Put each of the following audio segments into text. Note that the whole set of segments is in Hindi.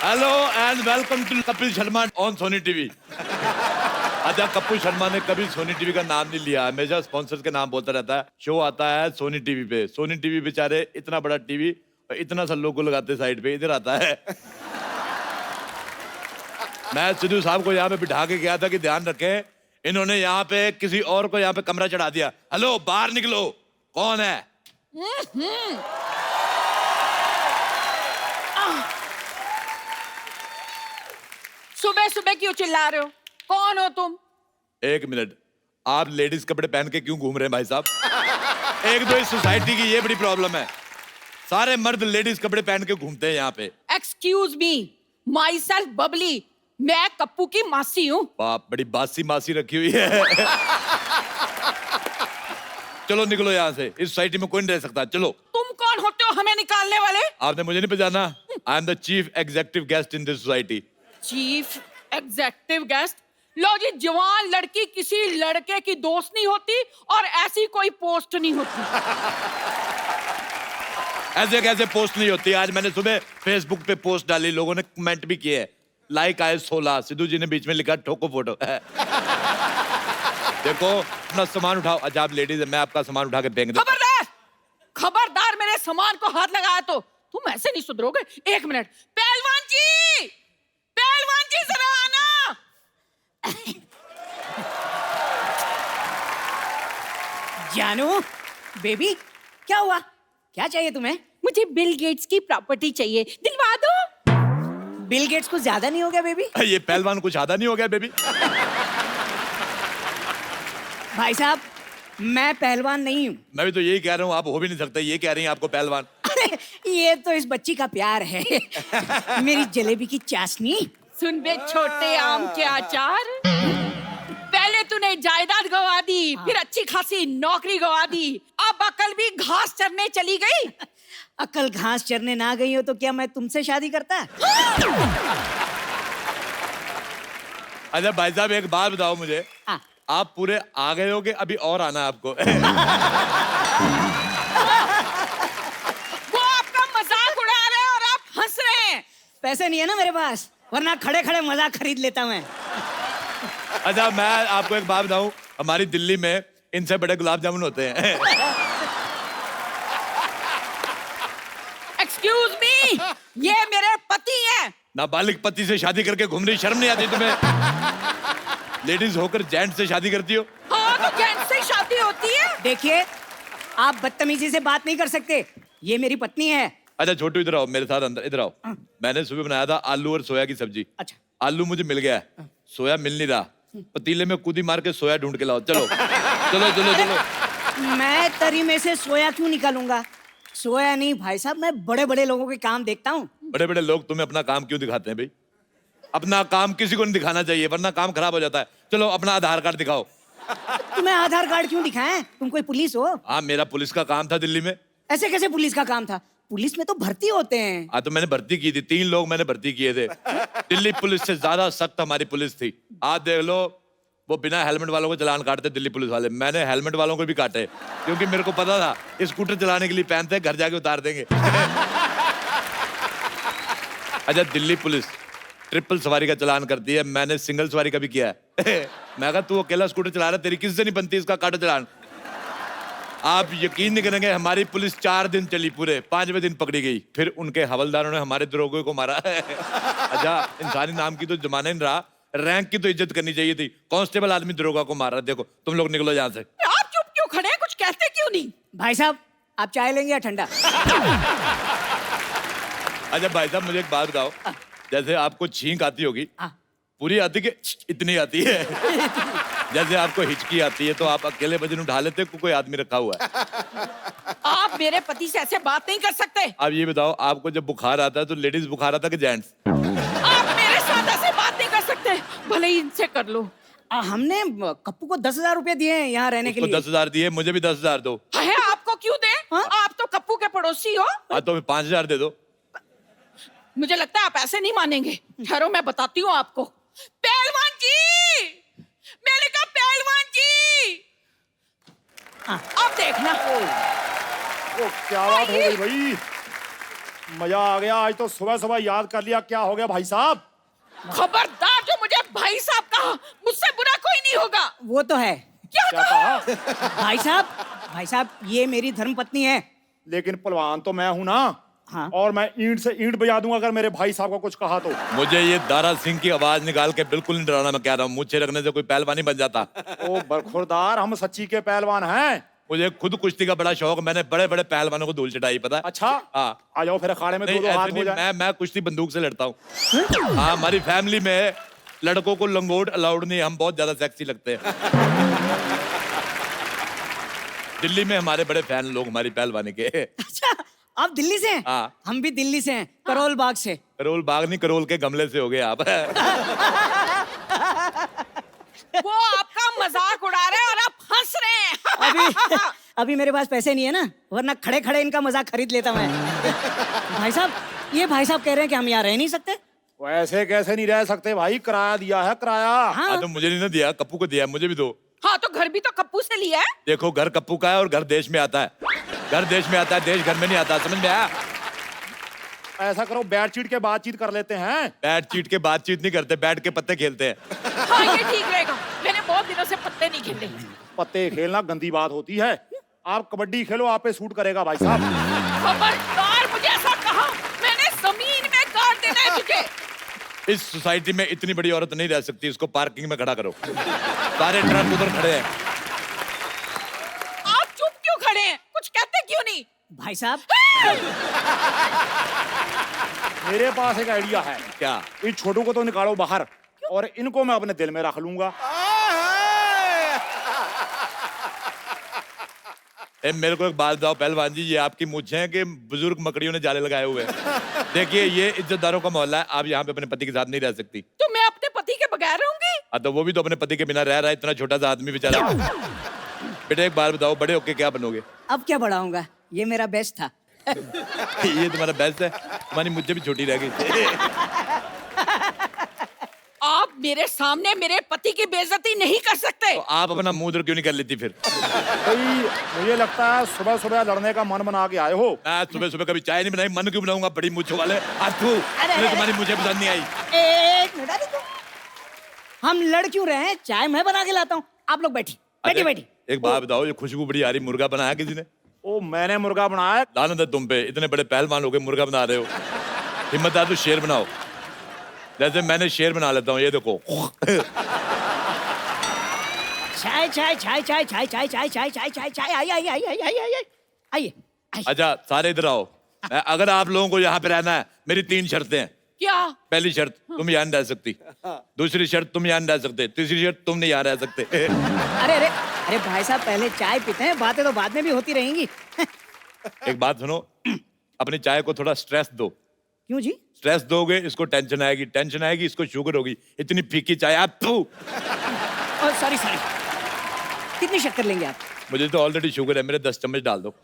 Hello and welcome to Kapil Sharma on Sony TV. अच्छा, कपिल शर्मा ने कभी सोनी टीवी का नाम नहीं लिया, हमेशा स्पॉन्सर्स के नाम बोलता रहता है। शो आता है सोनी टीवी पे। सोनी टीवी बेचारे इतना बड़ा टीवी और इतना सा लोगो लगाते साइड पे, इधर आता है। मैं सिद्धू साहब को यहाँ पे बिठा के गया था कि ध्यान रखें, इन्होंने यहाँ पे किसी और को यहाँ पे कमरा चढ़ा दिया। हेलो, बाहर निकलो, कौन है? सुबह सुबह क्यों चिल्ला रहे हो? कौन हो तुम? एक मिनट, आप लेडीज कपड़े पहन के क्यों घूम रहे हैं भाई साहब? एक दो इस सोसाइटी की ये बड़ी प्रॉब्लम है, सारे मर्द लेडीज कपड़े पहन के घूमते हैं यहाँ पे। Excuse me, my self Babli, मैं कप्पू की मासी हूँ। बाप, बड़ी बासी मासी रखी हुई है। चलो निकलो यहाँ से, इस सोसाइटी में कोई नहीं रह सकता। चलो। तुम कौन होते हो हमें निकालने वाले? आपने मुझे नहीं पहचाना? I am the chief executive guest in this society. Chief executive guest? लो जी, जवान लड़की किसी लड़के की दोस्त नहीं होती और ऐसी कोई पोस्ट नहीं होती। ऐसे कैसे पोस्ट नहीं होती? आज मैंने सुबह फेसबुक पे पोस्ट डाली, लोगों ने कमेंट भी किए, लाइक आए 16। सिद्धू जी ने बीच में लिखा ठोको फोटो। देखो, अपना सामान उठाओ। अच्छा, आप लेडीज है, मैं आपका सामान उठा के फेंक दूं। खबरदार, खबरदार, मेरे सामान को हाथ लगाया तो तुम ऐसे नहीं सुधरोगे। एक मिनट, पहलवान जी, पहलवान जी जरा आना। जानू, बेबी, क्या हुआ? क्या चाहिए तुम्हें? मुझे बिल गेट्स की प्रॉपर्टी चाहिए, दिलवा दो। बिल गेट्स कुछ ज्यादा नहीं हो गया बेबी? ये पहलवान कुछ आधा नहीं हो गया बेबी? भाई साहब, मैं पहलवान नहीं हूँ। मैं भी तो यही कह रहा हूँ, आप हो भी नहीं सकते, ये कह रही हैं आपको पहलवान। अरे ये तो इस बच्ची का प्यार है। मेरी जलेबी की चाशनी। सुन बे छोटे आम के अचार, पहले तूने जायदाद गवा दी, फिर अच्छी खासी नौकरी गवा दी, अब अकल भी घास चरने चली गई। अकल घास चरने ना गई हो तो क्या मैं तुमसे शादी करता? अच्छा भाई साहब, एक बात बताओ मुझे, हाँ। आप पूरे आ गए होगे, अभी और आना है आपको? वो आपका मजाक उड़ा रहे हैं और आप हंस रहे हैं। पैसे नहीं है ना मेरे पास, वरना खड़े खड़े मजाक खरीद लेता मैं। अच्छा, मैं आपको एक बात बताऊं, हमारी दिल्ली में इनसे बड़े गुलाब जामुन होते हैं। एक्सक्यूज मी, ये मेरे पति हैं। नाबालिग पति से शादी करके घूम रही, शर्म नहीं आती तुम्हें? लेडीज होकर जेंट से शादी करती हो? हाँ, तो जेंट्स से शादी होती है। देखिए, आप बदतमीजी से बात नहीं कर सकते, ये मेरी पत्नी है। अच्छा छोटू, इधर आओ मेरे साथ, अंदर इधर आओ। मैंने सुबह बनाया था आलू और सोया की सब्जी। अच्छा। आलू मुझे मिल गया है, सोया मिल नहीं रहा, पतीले में कूदी मार के सोया ढूंढ के लाओ। चलो चलो चलो चलो। मैं तरी में से सोया क्यों निकालूंगा? सोया नहीं भाई साहब, मैं बड़े बड़े लोगों के काम देखता हूँ। बड़े बड़े लोग तुम्हें अपना काम क्यों दिखाते हैं भाई? अपना काम किसी को नहीं दिखाना चाहिए, वरना काम खराब हो जाता है। चलो अपना आधार कार्ड दिखाओ। तुम्हें आधार कार्ड क्यों दिखाएं? तुम कोई पुलिस हो? हाँ, मेरा पुलिस का काम था दिल्ली में। ऐसे कैसे पुलिस का काम था? पुलिस में तो भर्ती होते हैं। हाँ, तो मैंने भर्ती की थी, 3 लोग मैंने भर्ती किए थे। दिल्ली पुलिस से ज्यादा सख्त हमारी पुलिस थी। आज देख लो, वो बिना हेलमेट वालों को चालान काटते दिल्ली पुलिस वाले। मैंने हेलमेट वालों को भी काटे, क्योंकि मेरे को पता था स्कूटर चलाने के लिए पहनते हैं, घर जाके उतार देंगे। अच्छा, दिल्ली पुलिस ट्रिपल सवारी का चालान करती है, मैंने सिंगल सवारी का भी किया है। मैं कहा तू अकेला स्कूटर चला रहा है, तेरी किससे नहीं बनती, इसका काटो चालान। आप यकीन नहीं करेंगे, हमारी पुलिस 4 दिन चली, पूरे 5वें दिन पकड़ी गई। फिर उनके हवलदारों ने हमारे दरोगे को मारा। अच्छा, इंसानी नाम की तो जमाना नहीं रहा, रैंक की तो इज्जत करनी चाहिए थी। कांस्टेबल आदमी दरोगा को मार रहा। देखो, तुम लोग निकलो यहाँ से। आप चुप क्यों खड़े हैं? कुछ कहते क्यों नहीं? भाई साहब, आप चाय लेंगे या ठंडा? अच्छा भाई साहब, मुझे एक बात बताओ, जैसे आपको छींक आती होगी, पूरी आती कि इतनी आती है? जैसे आपको हिचकी आती है तो आप अकेले वजन उठा लेते हो, कोई आदमी रखा हुआ है? आप मेरे पति से ऐसे बात नहीं कर सकते। आप ये बताओ, आपको जब बुखार आता है तो लेडीज बुखार आता है कि जेंट्स? आप मेरे साथ ऐसे बात नहीं कर सकते, भले ही इनसे कर लो। हमने कप्पू को 10,000 रुपए दिए हैं यहाँ रहने के लिए। 10,000 दिए, मुझे भी 10,000 दो। है, आपको क्यों दे? आप तो कप्पू के पड़ोसी हो। हाँ, तो 5,000 दे दो। मुझे लगता है आप ऐसे नहीं मानेंगे। ठहरो, मैं बताती हूँ आपको। पहलवान जी, मैंने कहा पहलवान जी। अब देखना। ओ, क्या बात हो गई भाई? मजा आ गया। आज तो सुबह सुबह याद कर लिया। क्या हो गया भाई साहब? खबरदार, जो मुझे भाई साहब कहा, मुझसे बुरा कोई नहीं होगा। वो तो है। क्या क्या कहा? कहा? भाई साहब ये मेरी धर्मपत्नी है। लेकिन पहलवान तो मैं हूं ना। हाँ। और मैं ईंट से ईंट बजा दूंगा अगर मेरे भाई साहब को कुछ कहा तो। मुझे ये दारा सिंह की आवाज निकाल के बिल्कुल नहीं डराना। मैं कह रहा हूँ मुझे रखने से कोई पहलवान नहीं बन जाता। ओ बरखुरदार, हम सच्ची के पहलवान हैं। मुझे खुद कुश्ती का बड़ा शौक। मैंने बड़े बड़े पहलवानों को धूल चटाई, पता है? अच्छा। हाँ। आ जाओ फिर अखाड़े में नहीं, दो हाथ ऐसे हो नहीं, जाए। मैं कुश्ती बंदूक से लड़ता हूँ। हाँ, हमारी फैमिली में लड़कों को लंगोट अलाउड नहीं। हम बहुत ज्यादा सेक्सी लगते हैं। दिल्ली में हमारे बड़े फैन लोग हमारी पहलवानी के। अच्छा, आप दिल्ली से हैं? हाँ। हम भी दिल्ली से हैं, करोल बाग से। करोल बाग नहीं, करोल के गमले से हो गए आप। वो आपका मजाक उड़ा रहे हैं और आप हंस रहे हैं। अभी अभी मेरे पास पैसे नहीं है ना, वरना खड़े खड़े इनका मजाक खरीद लेता मैं। भाई साहब, ये भाई साहब कह रहे हैं कि हम यहाँ रह नहीं सकते। वैसे कैसे नहीं रह सकते भाई? किराया दिया है, किराया। हाँ। हाँ, तो मुझे नहीं ना दिया, कप्पू को दिया, मुझे भी दो। हाँ, तो घर भी तो कप्पू से लिया है। देखो, घर कप्पू का है और घर देश में आता है। घर देश में आता है, देश घर में नहीं आता। समझ में आया? ऐसा करो, बैठ चीट के बातचीत कर लेते हैं। बैठ चीट के बातचीत नहीं करते, बैठ के पत्ते खेलते हैं। हाँ, ये ठीक रहेगा। मैंने बहुत दिनों से पत्ते नहीं खेले। पत्ते खेलना गंदी बात होती है। आप कबड्डी खेलो, आप पे सूट करेगा भाई साहब। खबरदार, मुझे ऐसा कहा, मैंने जमीन में गाड़ देना है तुझे। इस सोसाइटी में इतनी बड़ी औरत नहीं रह सकती। इसको पार्किंग में खड़ा करो। सारे ट्रक उधर खड़े हैं। आप चुप क्यों खड़े हैं? कुछ कहते क्यों नहीं? भाई साहब, मेरे पास एक आइडिया है। क्या? इन छोटों को तो निकालो बाहर और इनको मैं अपने दिल में रख लूंगा। मेरे को एक बात बताओ पहलवान जी, ये आपकी मूंछें हैं कि बुजुर्ग मकड़ियों ने जाले लगाए हुए हैं? देखिए, ये इज्जतदारों का मोहल्ला है। आप यहाँ पे अपने पति के साथ नहीं रह सकती। तो मैं अपने पति के बगैर रहूंगी? तो वो भी तो अपने पति के बिना रह रहा है, इतना छोटा सा आदमी बेचारा। बेटा एक बार बताओ, बड़े होके क्या बनोगे? अब क्या बढ़ाऊंगा, ये मेरा बेस्ट था। ये तुम्हारा बेस्ट है। तुम्हारी मुझे भी छोटी रह गई। आप मेरे सामने मेरे पति की बेइज्जती नहीं कर सकते। तो आप अपना मुंह उधर क्यों नहीं कर लेती फिर? भाई मुझे लगता है सुबह सुबह लड़ने का मन बना के आए हो। मैं सुबह सुबह कभी चाय नहीं बनाई, मन क्यों बनाऊंगा? बड़ी मूंछों वाले। मुझे तुम्हारी मुझे पसंद नहीं आई। एक मिनट, अरे हम लड़ क्यों रहे हैं? चाय मैं बना के लाता हूँ, आप लोग बैठी बैठी बैठी। एक बात बताओ, ये खुशबू बड़ी आ रही, मुर्गा बनाया किसी ने? ओ, मैंने मुर्गा बनाया। लानत है तुम पे, इतने बड़े पहलवान हो गए मुर्गा बना रहे हो। हिम्मत है तो शेर बनाओ, जैसे मैंने शेर बना लेता हूँ। ये देखो। चाय चाय चाय चाय चाय चाय चाय चाय चाय चाय चाय आई आई आई आई आई आई आइए। अच्छा, सारे इधर आओ। अगर आप लोगों को यहाँ पे रहना है, मेरी 3 शर्तें हैं। क्या? पहली शर्त, तुम यहाँ नहीं रह सकती। दूसरी शर्त, तुम यहाँ नहीं रह सकते। तीसरी शर्त, तुम नहीं यहाँ रह सकते। अरे अरे अरे भाई साहब, पहले चाय पीते हैं, बातें तो बाद में भी होती रहेंगी। एक बात सुनो, अपनी चाय को थोड़ा स्ट्रेस दो। क्यों जी? स्ट्रेस दोगे इसको टेंशन आएगी, टेंशन आएगी इसको शुगर होगी। इतनी फीकी चाय आप तू। सॉरी सॉरी, कितनी शक्कर लेंगे आप? मुझे तो ऑलरेडी शुगर है, मेरे 10 चम्मच डाल दो।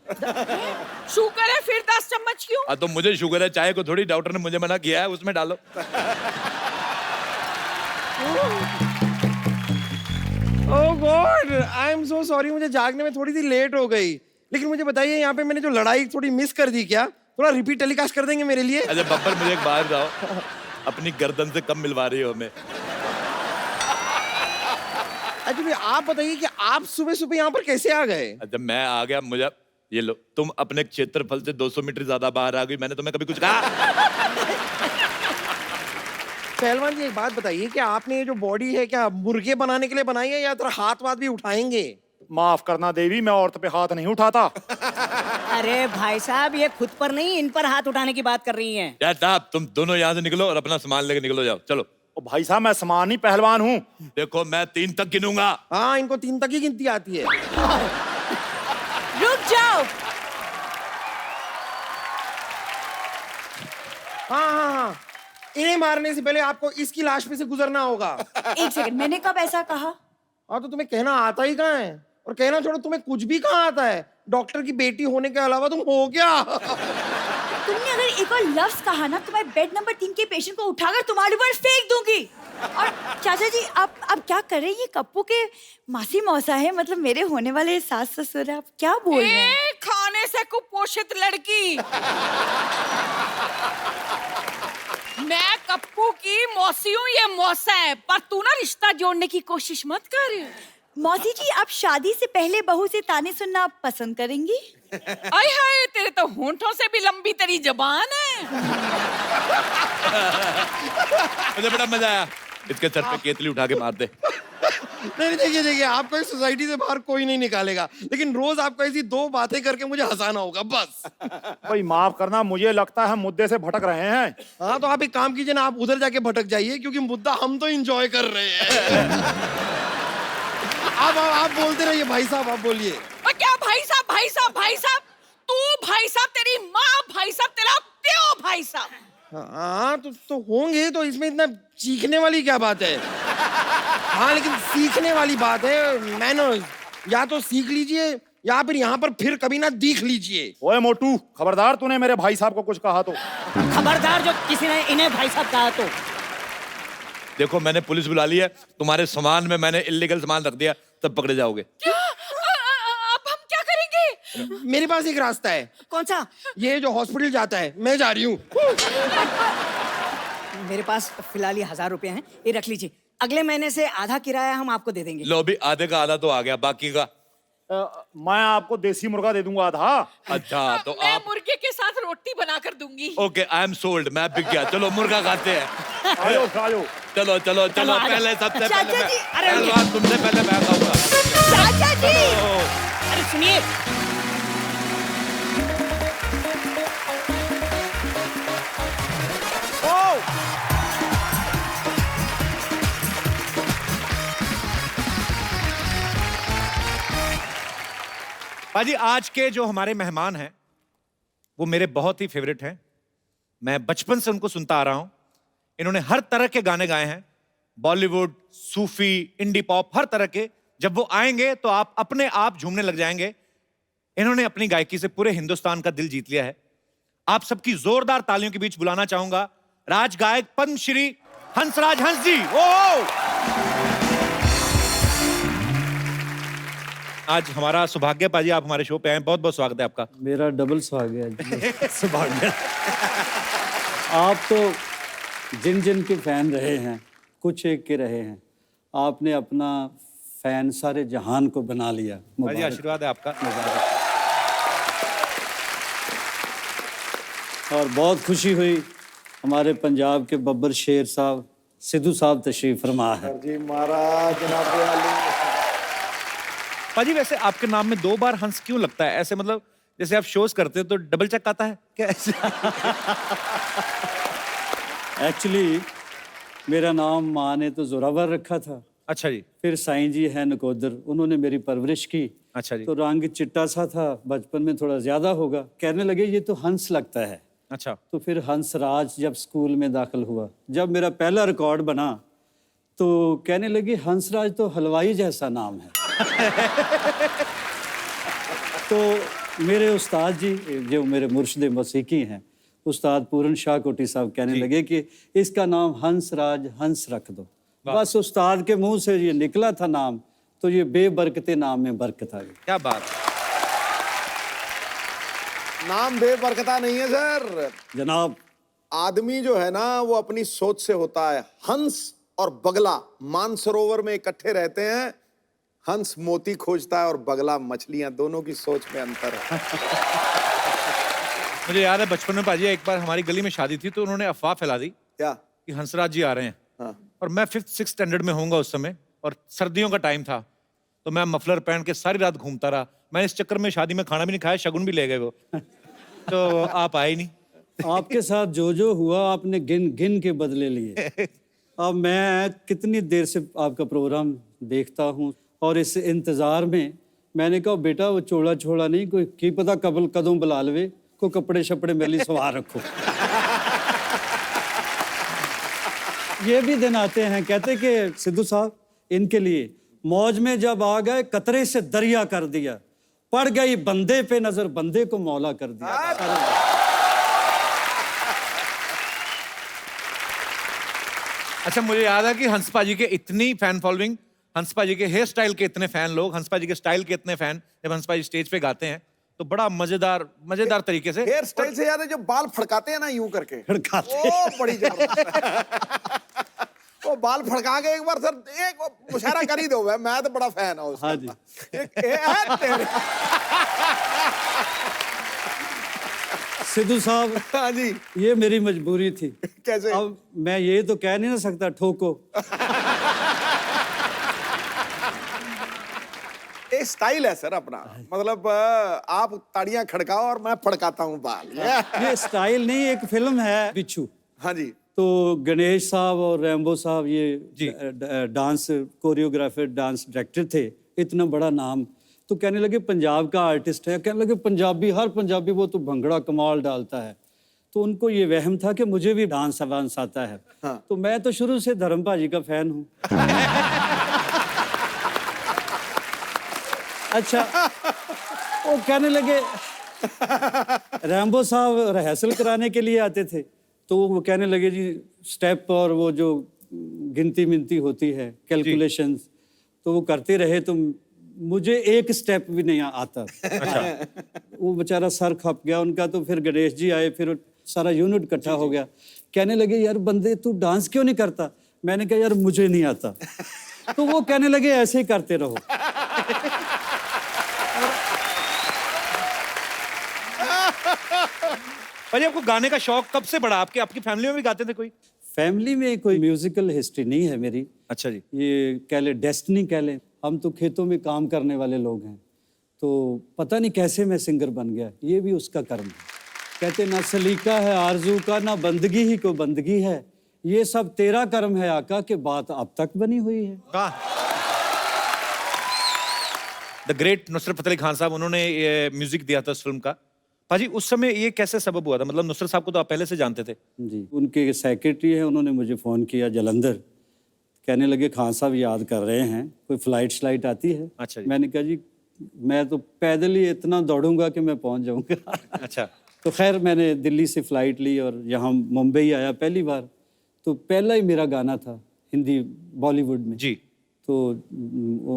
शुगर है, फिर 10 चम्मच क्यों? तो मुझे शुगर है, चाय को थोड़ी, डॉक्टर ने मुझे मना किया है, उसमें डालो। Oh God, I am so sorry, मुझे जागने में थोड़ी सी लेट हो गई। लेकिन मुझे बताइए, यहाँ पे मैंने जो लड़ाई थोड़ी मिस कर दी, क्या थोड़ा रिपीट टेलीकास्ट कर देंगे मेरे लिए? अच्छा बब्बर, मुझे एक बात बताओ, अपनी गर्दन से कम मिलवा रही हो हमें? अच्छा भाई, आप बताइए कि आप सुबह सुबह यहाँ पर कैसे आ गए? जब मैं आ गया, मुझे ये लो, तुम अपने क्षेत्रफल से 200 मीटर ज्यादा बाहर आ गई। मैंने तुम्हें कभी कुछ कहा? पहलवान जी, एक बात बताइए कि आपने ये जो बॉडी है, क्या मुर्गे बनाने के लिए बनाई है या थोड़ा हाथ वाथ भी उठाएंगे? माफ करना देवी, मैं औरत पे हाथ नहीं उठाता। अरे भाई साहब, ये खुद पर नहीं, इन पर हाथ उठाने की बात कर रही हैं। यार साहब, तुम दोनों यहाँ से निकलो और अपना सामान लेके निकलो, जाओ चलो। ओ भाई साहब, मैं सामान ही पहलवान हूँ। देखो, मैं 3 तक गिनूंगा। हाँ, इनको 3 तक ही गिनती आती है। रुक जाओ। हाँ हाँ हाँ, इन्हें मारने से पहले आपको इसकी लाश पे से गुजरना होगा। एक सेकंड, मैंने कब ऐसा कहा? हाँ, तो तुम्हें कहना आता ही कहाँ है? और कहना छोड़ो, तुम्हें कुछ भी कहाँ आता है? डॉक्टर की बेटी होने के अलावा तुम हो क्या? तुमने अगर एक और लफ्ज कहा ना तो मैं बेड नंबर 3 के पेशेंट को उठाकर तुम्हारे ऊपर फेंक दूंगी। और चाचा जी आप क्या कर रहे हैं? ये कप्पू के मासी मौसा है, मतलब मेरे होने वाले सास ससुर है। आप क्या बोल रहे हैं? खाने से कुपोषित लड़की। मैं कप्पू की मौसी हूँ, ये मौसा है, पर तू ना रिश्ता जोड़ने की कोशिश मत कर। मौसी जी आप शादी से पहले बहू से ताने सुनना पसंद करेंगी? आय हाय, तेरे तो होंठों से भी लंबी तेरी जबान है। मुझे बड़ा मजा आया। इसके सर पे केतली उठा के मार दे। नहीं देखिए आपको इस सोसाइटी से बाहर कोई नहीं निकालेगा, लेकिन रोज आपको ऐसी 2 बातें करके मुझे हंसाना होगा बस। भाई माफ करना, मुझे लगता है मुद्दे से भटक रहे हैं। हाँ तो आप एक काम कीजिए ना, आप उधर जाके भटक जाइए, क्योंकि मुद्दा हम तो एंजॉय कर रहे हैं। आप बोलते रहिए भाई साहब, आप बोलिए। क्या भाई साहब भाई साहब भाई साहब? तू भाई साहब, तेरी माँ भाई साहब, तेरा प्यो भाई साहब। हाँ तो होंगे, तो इसमें इतना चीखने वाली क्या बात है? हाँ लेकिन सीखने वाली बात है, मैनर्स। या तो सीख लीजिए या फिर यहाँ पर फिर कभी ना दिख लीजिए। ओए मोटू, खबरदार तूने मेरे भाई साहब को कुछ कहा तो। खबरदार जो किसी ने इन्हें भाई साहब कहा तो। देखो मैंने पुलिस बुला ली है, तुम्हारे सामान में मैंने इल्लीगल सामान रख दिया, तब पकड़े जाओगे। क्या? अब हम क्या करेंगे? मेरे पास एक रास्ता है। कौन सा? ये जो हॉस्पिटल जाता है, मैं जा रही हूँ। मेरे पास फिलहाल ये 1000 रुपए हैं, ये रख लीजिए। अगले महीने से आधा किराया हम आपको दे देंगे। लो भी, आधे का आधा तो आ गया, बाकी का मैं आपको देसी मुर्गा दे दूंगा आधा। अच्छा तो मैं आप। मुर्गे के साथ रोटी बना कर दूंगी। ओके आई एम सोल्ड, मैं बिक गया। चलो मुर्गा खाते हैं। आयो आयो। चलो चलो चलो, आ जाओ। पहले सबसे चाचा पहले जी, मैं, पहलवान तुमसे पहले मैं खाऊंगा। चाचा जी अरे सुनिए, पाजी आज के जो हमारे मेहमान हैं वो मेरे बहुत ही फेवरेट हैं। मैं बचपन से उनको सुनता आ रहा हूं। इन्होंने हर तरह के गाने गाए हैं, बॉलीवुड, सूफी, इंडी पॉप, हर तरह के। जब वो आएंगे तो आप अपने आप झूमने लग जाएंगे। इन्होंने अपनी गायकी से पूरे हिंदुस्तान का दिल जीत लिया है। आप सबकी जोरदार तालियों के बीच बुलाना चाहूंगा राज गायक पद्मश्री हंसराज हंस जी। आज हमारा सौभाग्य पाजी, आप हमारे शो पे आए, बहुत बहुत स्वागत है आपका। मेरा डबल सौभाग्य। सौभाग्य। आप तो जिन जिन के फैन रहे हैं, कुछ एक के रहे हैं, आपने अपना फैन सारे जहान को बना लिया। पाजी आशीर्वाद है आपका। और बहुत खुशी हुई, हमारे पंजाब के बब्बर शेर साहब सिद्धू साहब तशरीफ फरमा है। जी महाराज, जनाब पाजी वैसे आपके नाम में 2 बार हंस क्यों लगता है? ऐसे मतलब जैसे आप शोज करते हो तो डबल चेक आता है क्या ऐसे? एक्चुअली मेरा नाम माँ ने तो जोरावर रखा था। अच्छा जी। फिर साईं जी हैं नकोदर, उन्होंने मेरी परवरिश की। अच्छा जी। तो रंग चिट्टा सा था, बचपन में थोड़ा ज्यादा होगा, कहने लगे ये तो हंस लगता है। अच्छा। तो फिर हंसराज जब स्कूल में दाखिल हुआ, जब मेरा पहला रिकॉर्ड बना तो कहने लगे हंसराज तो हलवाई जैसा नाम है। तो मेरे उस्ताद जी जो मेरे मुर्शिद मौसीकी हैं, उस्ताद पूरन शाह कोटी साहब कहने लगे कि इसका नाम हंसराज हंस रख दो। बस उस्ताद के मुंह से ये निकला था नाम, तो ये बेबरकते नाम में बरकत आ गई। क्या बात। नाम बेबरकता नहीं है सर जनाब। आदमी जो है ना वो अपनी सोच से होता है। हंस और बगला मानसरोवर में इकट्ठे रहते हैं। हंस मोती खोजता है और बगला मछलियां, दोनों की सोच में अंतर है। मुझे याद है बचपन में पाजी एक बार हमारी गली में शादी थी तो उन्होंने अफवाह फैला दी क्या? कि हंसराज जी आ रहे हैं। हाँ। और मैं 5th-6th स्टैंडर्ड में होऊंगा उस समय, और सर्दियों का टाइम था, तो मैं मफलर पहन के सारी रात घूमता रहा। मैं इस चक्कर में शादी में खाना भी नहीं खाया, शगुन भी ले गए वो। तो आप आए नहीं। आपके साथ जो हुआ आपने गिन गिन के बदले लिए। अब मैं कितनी देर से आपका प्रोग्राम देखता हूँ और इस इंतजार में मैंने कहा बेटा वो चोड़ा छोड़ा नहीं, कोई की पता कबल कदों बुला लवे, को कपड़े शपड़े मेरे लिए सवार रखो। ये भी दिन आते हैं, कहते कि सिद्धू साहब इनके लिए मौज में जब आ गए कतरे से दरिया कर दिया, पड़ गई बंदे पे नजर बंदे को मौला कर दिया। अच्छा, मुझे याद है कि हंस पाजी के इतनी फैन फॉलोइंग, हंस पाजी के हेयर स्टाइल के इतने फैन लोग, हंस पाजी के स्टाइल के इतने फैन, जब हंस पाजी स्टेज पे गाते हैं तो बड़ा मजेदार तरीके से। हेयर स्टाइल से याद है जो बाल फड़काते हैं ना यूं करके, फड़काते वो बड़ी जबरदस्त। वो बाल फड़का के एक बार सर एक मुशायरा कर ही दो, मैं तो बड़ा फैन हूँ उसका। हाँ जी। तेरे। सिद्धू साहब, हाँ जी, ये मेरी मजबूरी थी। कैसे? अब मैं ये तो कह नहीं ना सकता ठोको। ये स्टाइल है सर अपना, मतलब आप ताड़ियां खड़काओ और मैं फड़काता हूँ बाल। ये स्टाइल नहीं, एक फिल्म है बिच्छू। हाँ जी, तो गणेश साहब और रैम्बो साहब ये डांस कोरियोग्राफर, डांस डायरेक्टर थे, इतना बड़ा नाम। तो कहने लगे पंजाब का आर्टिस्ट है, कहने लगे पंजाबी, हर पंजाबी वो तो भंगड़ा कमाल डालता है। तो उनको ये वहम था कि मुझे भी डांस वांस आता है। हाँ। तो मैं तो शुरू से धर्म भाजी का फैन हूँ। अच्छा, वो कहने लगे, रैम्बो साहब रिहर्सल कराने के लिए आते थे, तो वो कहने लगे जी स्टेप और वो जो गिनती मिनती होती है, कैलकुलेशंस, तो वो करते रहे, तो मुझे एक स्टेप भी नहीं आता। अच्छा। वो बेचारा सर खप गया उनका। तो फिर गणेश जी आए, फिर सारा यूनिट इकट्ठा हो गया। कहने लगे यार बंदे तू डांस क्यों नहीं करता? मैंने कहा यार मुझे नहीं आता। तो वो कहने लगे ऐसे ही करते रहो। भाई आपको गाने का शौक कब से बढ़ा? आपकी फैमिली में भी गाते थे कोई? फैमिली में कोई म्यूजिकल हिस्ट्री नहीं है मेरी। अच्छा जी। ये कह ले डेस्टिनी कह ले, हम तो खेतों में काम करने वाले लोग हैं। तो पता नहीं कैसे मैं सिंगर बन गया, ये भी उसका कर्म है। कहते ना सलीका है आरजू का, ना बंदगी ही को बंदगी है, ये सब तेरा कर्म है आका, के बात अब तक बनी हुई है। द ग्रेट नुसरत फतेह अली खान साहब, उन्होंने ये म्यूजिक दिया था इस फिल्म का। पाजी उस समय ये कैसे सबब हुआ था? मतलब नुसरत साहब को तो आप पहले से जानते थे? जी, उनके सेक्रेटरी हैं, उन्होंने मुझे फ़ोन किया जलंधर, कहने लगे खान साहब याद कर रहे हैं, कोई फ्लाइट आती है? अच्छा जी। मैंने कहा जी मैं तो पैदल ही इतना दौड़ूंगा कि मैं पहुंच जाऊंगा। अच्छा। तो खैर मैंने दिल्ली से फ़्लाइट ली और यहाँ मुंबई आया पहली बार। तो पहला ही मेरा गाना था हिंदी बॉलीवुड में जी। तो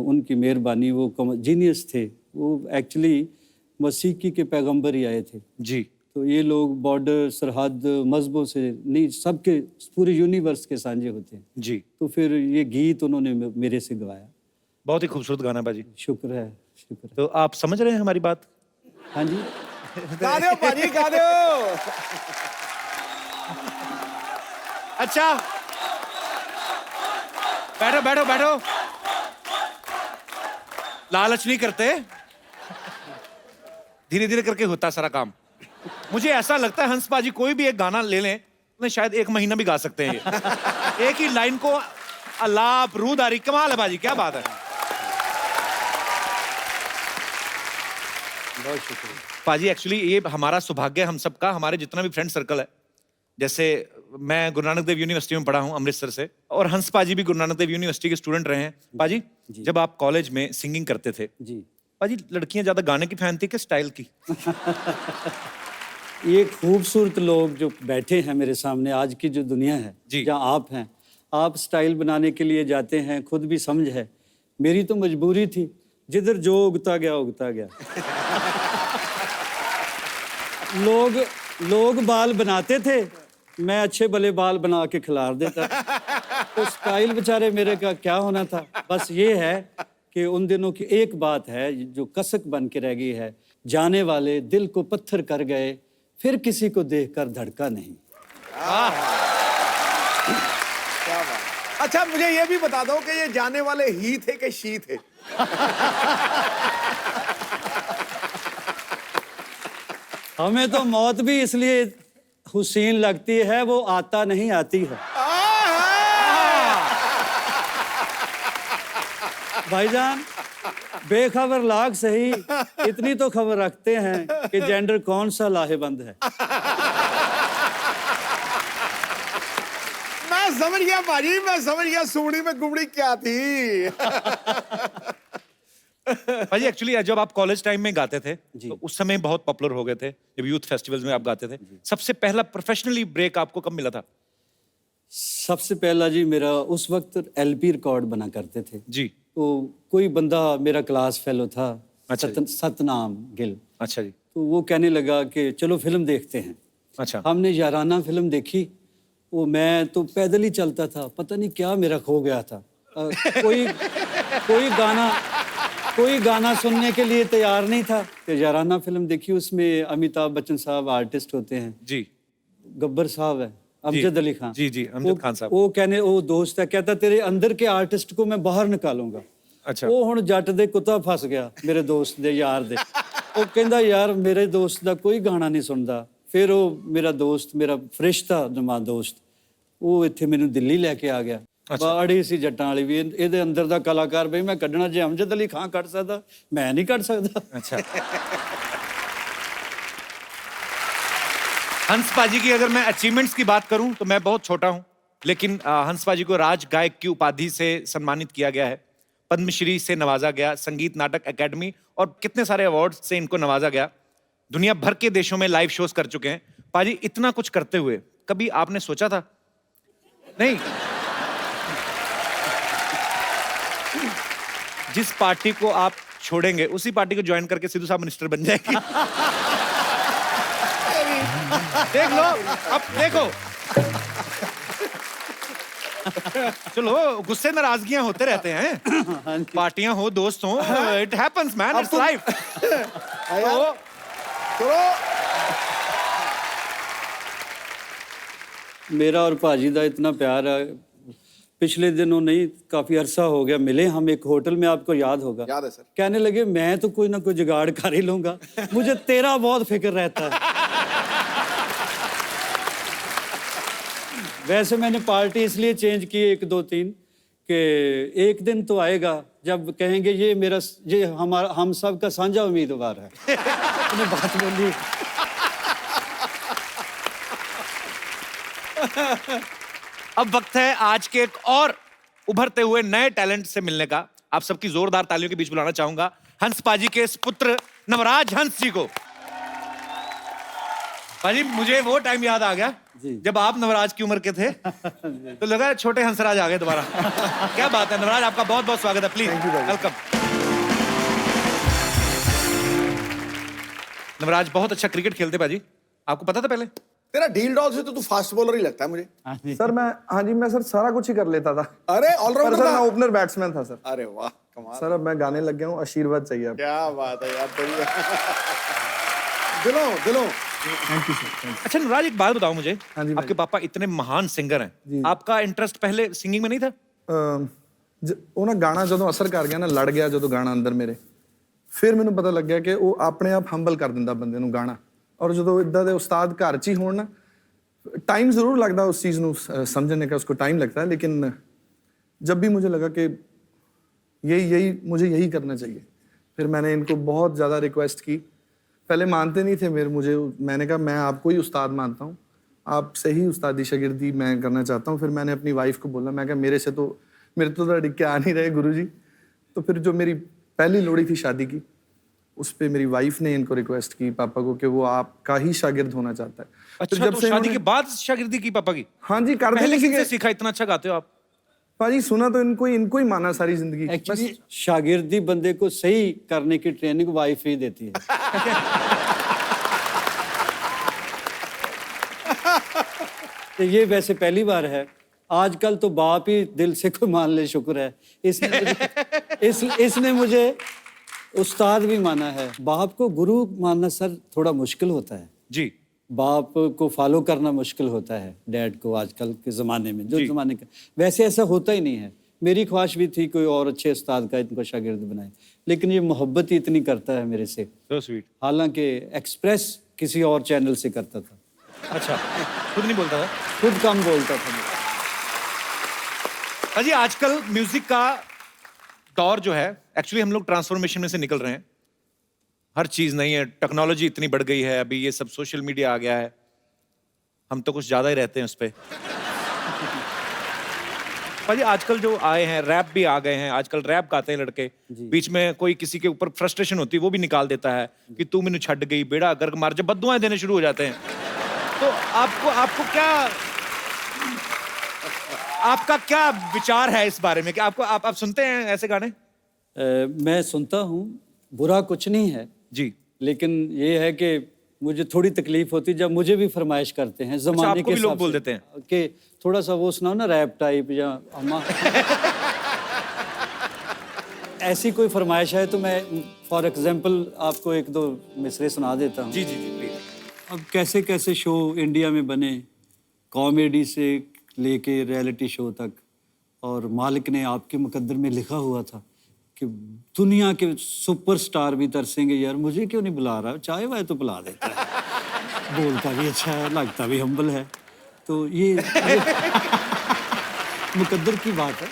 उनकी मेहरबानी, वो जीनियस थे, वो एक्चुअली मसीकी के पैगंबर ही आए थे जी। तो ये लोग बॉर्डर सरहद मजहबों से नहीं, सबके पूरे यूनिवर्स के सांझे होते हैं जी। तो फिर ये गीत उन्होंने मेरे से गवाया। बहुत ही खूबसूरत गाना बाजी। शुक्र है, शुक्र है। तो आप समझ रहे हैं हमारी बात? हाँ जी। गा दो पाजी, गा दो। अच्छा, बैठो बैठो बैठो, लालच नहीं करते, धीरे धीरे करके होता सारा काम। मुझे ऐसा लगता है हंस पाजी कोई भी एक गाना ले लें तो शायद 1 महीना भी गा सकते हैं ये। एक ही लाइन को अलाप रूदारी, कमाल है बाजी, क्या बात है। बहुत शुक्रिया पाजी। एक्चुअली ये हमारा सौभाग्य है हम सबका, हमारे जितना भी फ्रेंड सर्कल है, जैसे मैं गुरु नानक देव यूनिवर्सिटी में पढ़ा हूँ अमृतसर से, और हंस पाजी भी गुरु नानक देव यूनिवर्सिटी के स्टूडेंट रहे हैं। पाजी जब आप कॉलेज में सिंगिंग करते थे जी, पाजी, लड़कियां ज्यादा गाने की फैन थी कि स्टाइल की? ये खूबसूरत लोग जो बैठे हैं मेरे सामने, आज की जो दुनिया है जी। जहाँ आप हैं, आप स्टाइल बनाने के लिए जाते हैं, खुद भी समझ है। मेरी तो मजबूरी थी, जिधर जो उगता गया उगता गया। लोग बाल बनाते थे, मैं अच्छे भले बाल बना के खिलार देता। तो स्टाइल बेचारे मेरे का क्या होना था। बस ये है कि उन दिनों की एक बात है जो कसक बन के रह गई है, जाने वाले दिल को पत्थर कर गए, फिर किसी को देखकर धड़का नहीं। क्या बात। अच्छा मुझे ये भी बता दो कि ये जाने वाले ही थे कि शी थे? हमें तो मौत भी इसलिए हुसैन लगती है, वो आता नहीं आती है। भाईजान बेखबर लाग सही, इतनी तो खबर रखते हैं कि जेंडर कौन सा लाहेबंद है। मैं समझ गया भाजी, मैं समझ गया सुमड़ी में गुमड़ी क्या थी। भाजी एक्चुअली जब आप कॉलेज टाइम में गाते थे जी। तो उस समय बहुत पॉपुलर हो गए थे, जब यूथ फेस्टिवल्स में आप गाते थे। सबसे पहला प्रोफेशनली ब्रेक आपको कब मिला था? सबसे पहला जी मेरा उस वक्त LP रिकॉर्ड बना करते थे। जी। तो कोई बंदा मेरा क्लास फेलो था, अच्छा जी। सतनाम गिल। अच्छा जी। तो वो कहने लगा कि चलो फिल्म देखते हैं। अच्छा। हमने याराना फिल्म देखी। वो मैं तो पैदल ही चलता था, पता नहीं क्या मेरा खो गया था। कोई कोई गाना सुनने के लिए तैयार नहीं था। कि याराना फिल्म देखी, उसमें अमिताभ बच्चन साहब आर्टिस्ट होते हैं, जी। गब्बर साहब है, अमजद अली खान। जी, अमजद खान साहब। वो दोस्त है, कहता तेरे अंदर के आर्टिस्ट को मैं बाहर निकालूंगा। अच्छा। वो हुण जट दे कुत्ता फस गया मेरे दोस्त दे यार दे। वो कहंदा यार मेरे दोस्त दा कोई गाना नहीं सुनदा। फिर वो मेरा दोस्त, मेरा फरिश्ता जमा दोस्त, वो इत्थे मैनू दिल्ली लैके आ गया। बाड़ी सी जट्टां वाली भी ਇਹਦੇ ਅੰਦਰ ਦਾ ਕਲਾਕਾਰ ਬਈ ਮੈਂ ਕੱਢਣਾ, ਜੇ ਅਮਜਦ ਅਲੀ ਖਾਨ ਕੱਢ ਸਕਦਾ ਮੈਂ नहीं ਕੱਢ ਸਕਦਾ। अच्छा। हंस पाजी की अगर मैं अचीवमेंट्स की बात करूं तो मैं बहुत छोटा हूं, लेकिन हंस पाजी को राज गायक की उपाधि से सम्मानित किया गया है, पद्मश्री से नवाजा गया, संगीत नाटक एकेडमी और कितने सारे अवार्ड से इनको नवाजा गया। दुनिया भर के देशों में लाइव शोज कर चुके हैं। पाजी, इतना कुछ करते हुए कभी आपने सोचा था? नहीं, जिस पार्टी को आप छोड़ेंगे उसी पार्टी को ज्वाइन करके सिद्धू साहब मिनिस्टर बन जाएगी। देख लो, अब देखो, चलो गुस्से नाराजगियां होते रहते हैं, पार्टियां हो, दोस्त हो, it happens man, it's life. मेरा और भाजी का इतना प्यार है, पिछले दिनों नहीं काफी अरसा हो गया मिले हम एक होटल में, आपको याद होगा। याद है सर। कहने लगे मैं तो कोई ना कोई जुगाड़ कर ही लूंगा, मुझे तेरा बहुत फिक्र रहता है। वैसे मैंने पार्टी इसलिए चेंज की 1 2 3 कि एक दिन तो आएगा जब कहेंगे ये हमारा हम सब का साझा उम्मीदवार है। उन्हें बात बोली। अब वक्त है आज के एक और उभरते हुए नए टैलेंट से मिलने का। आप सबकी जोरदार तालियों के बीच बुलाना चाहूंगा हंस पाजी के पुत्र नवराज हंस जी को। पाजी, मुझे वो टाइम याद आ गया जब आप नवराज की उम्र के थे, तो लगा छोटे हंसराज आ गए दोबारा। क्या बात है नवराज, आपका बहुत बहुत स्वागत है, प्लीज वेलकम। नवराज बहुत अच्छा क्रिकेट खेलते पाजी, आपको पता था पहले? तेरा डील डॉल से तो तू फास्ट बॉलर ही लगता है मुझे। सर मैं सर सारा कुछ ही कर लेता था। अरे ऑलराउंडर सर था। मैं ओपनर बैट्समैन था सर। अरे वाह कमाल। सर अब मैं गाने लग गया हूँ, आशीर्वाद चाहिए अब। क्या बात है यार तेरी। दिलों। Thank you sir. अच्छा नवराज, एक बात बताओ मुझे, हाँ जी भाई। आपके पापा इतने महान सिंगर हैं, आपका इंटरेस्ट पहले सिंगिंग में नहीं था? ਉਹ ਨਾ ਗਾਣਾ ਜਦੋਂ ਅਸਰ ਕਰ ਗਿਆ ਨਾ, ਲੜ ਗਿਆ ਜਦੋਂ ਗਾਣਾ ਅੰਦਰ ਮੇਰੇ, ਫਿਰ ਮੈਨੂੰ ਪਤਾ ਲੱਗਿਆ ਕਿ ਉਹ ਆਪਣੇ ਆਪ ਹੰਬਲ ਕਰ ਦਿੰਦਾ ਬੰਦੇ ਨੂੰ ਗਾਣਾ। ਔਰ ਜਦੋਂ ਇਦਾਂ ਦੇ ਉਸਤਾਦ ਘਰ 'ਚ ਹੀ ਹੋਣ ਨਾ, टाइम ज़रूर लगता है उस चीज़ को समझने का, उसको टाइम लगता है, लेकिन जब भी मुझे लगा कि मुझे यही करना चाहिए, फिर मैंने इनको बहुत ज़्यादा रिक्वेस्ट की। पहले मानते नहीं थे मैंने कहा मैं आपको ही उस्ताद मानता हूँ, आपसे ही उस्तादी शागिर्दी मैं करना चाहता हूँ। फिर मैंने अपनी वाइफ को बोला, मैं कहा मेरे तो अड़िग के आ नहीं रहे गुरुजी। तो फिर जो मेरी पहली लोड़ी थी शादी की, उस पे मेरी वाइफ ने इनको रिक्वेस्ट की पापा को कि वो आपका ही शागिर्द होना चाहता है। अच्छा, तो शादी के बाद शागिर्दी की पापा की? हाँ जी, कर पहले किससे सीखा? इतना अच्छा गाते हो आप। पाजी सुना तो इनको ही माना सारी जिंदगी। एक्चुअली शागिर्दी बंदे को सही करने की ट्रेनिंग वाइफ ही देती है। तो ये वैसे पहली बार है, आजकल तो बाप ही दिल से कोई मान ले, शुक्र है। इसने मुझे उस्ताद भी माना है। बाप को गुरु मानना सर थोड़ा मुश्किल होता है जी। बाप को फॉलो करना मुश्किल होता है, डैड को आजकल के ज़माने में, जो ज़माने का। वैसे ऐसा होता ही नहीं है। मेरी ख्वाहिश भी थी कोई और अच्छे उस्ताद का इनको शागिर्द बनाए, लेकिन ये मोहब्बत ही इतनी करता है मेरे से। So sweet। हालांकि एक्सप्रेस किसी और चैनल से करता था। अच्छा, खुद नहीं बोलता था? खुद कम बोलता था। अजी, आजकल म्यूजिक का दौर जो है, एक्चुअली हम लोग ट्रांसफॉर्मेशन में से निकल रहे हैं। हर चीज नहीं है, टेक्नोलॉजी इतनी बढ़ गई है, अभी ये सब सोशल मीडिया आ गया है, हम तो कुछ ज्यादा ही रहते हैं उस पे। भाई आजकल जो आए हैं, रैप भी आ गए हैं, आजकल रैप गाते हैं लड़के, बीच में कोई किसी के ऊपर फ्रस्ट्रेशन होती है वो भी निकाल देता है कि तू मैनू छड़ गई, बेड़ा गर्क मार, जब बद्दुआएं देने शुरू हो जाते हैं। तो आपको क्या आपका क्या विचार है इस बारे में कि आपको आप सुनते हैं ऐसे गाने? मैं सुनता हूँ, बुरा कुछ नहीं है जी, लेकिन ये है कि मुझे थोड़ी तकलीफ होती है जब मुझे भी फरमाइश करते हैं जमाने आपको के भी लोग हिसाब बोल से देते हैं कि थोड़ा सा वो सुनाओ ना, रैप टाइप या अम्मा। ऐसी कोई फरमाइश है तो मैं फॉर एग्जांपल आपको एक दो मिसरे सुना देता हूँ। जी जी जी प्लीज। अब कैसे कैसे शो इंडिया में बने, कॉमेडी से लेके रियलिटी शो तक, और मालिक ने आपके मुकद्दर में लिखा हुआ था कि दुनिया के सुपरस्टार भी तरसेंगे, यार मुझे क्यों नहीं बुला रहा, चाय वाय तो बुला देता है। बोलता भी अच्छा है, लगता भी हम्बल है। तो ये मुकद्दर की बात है।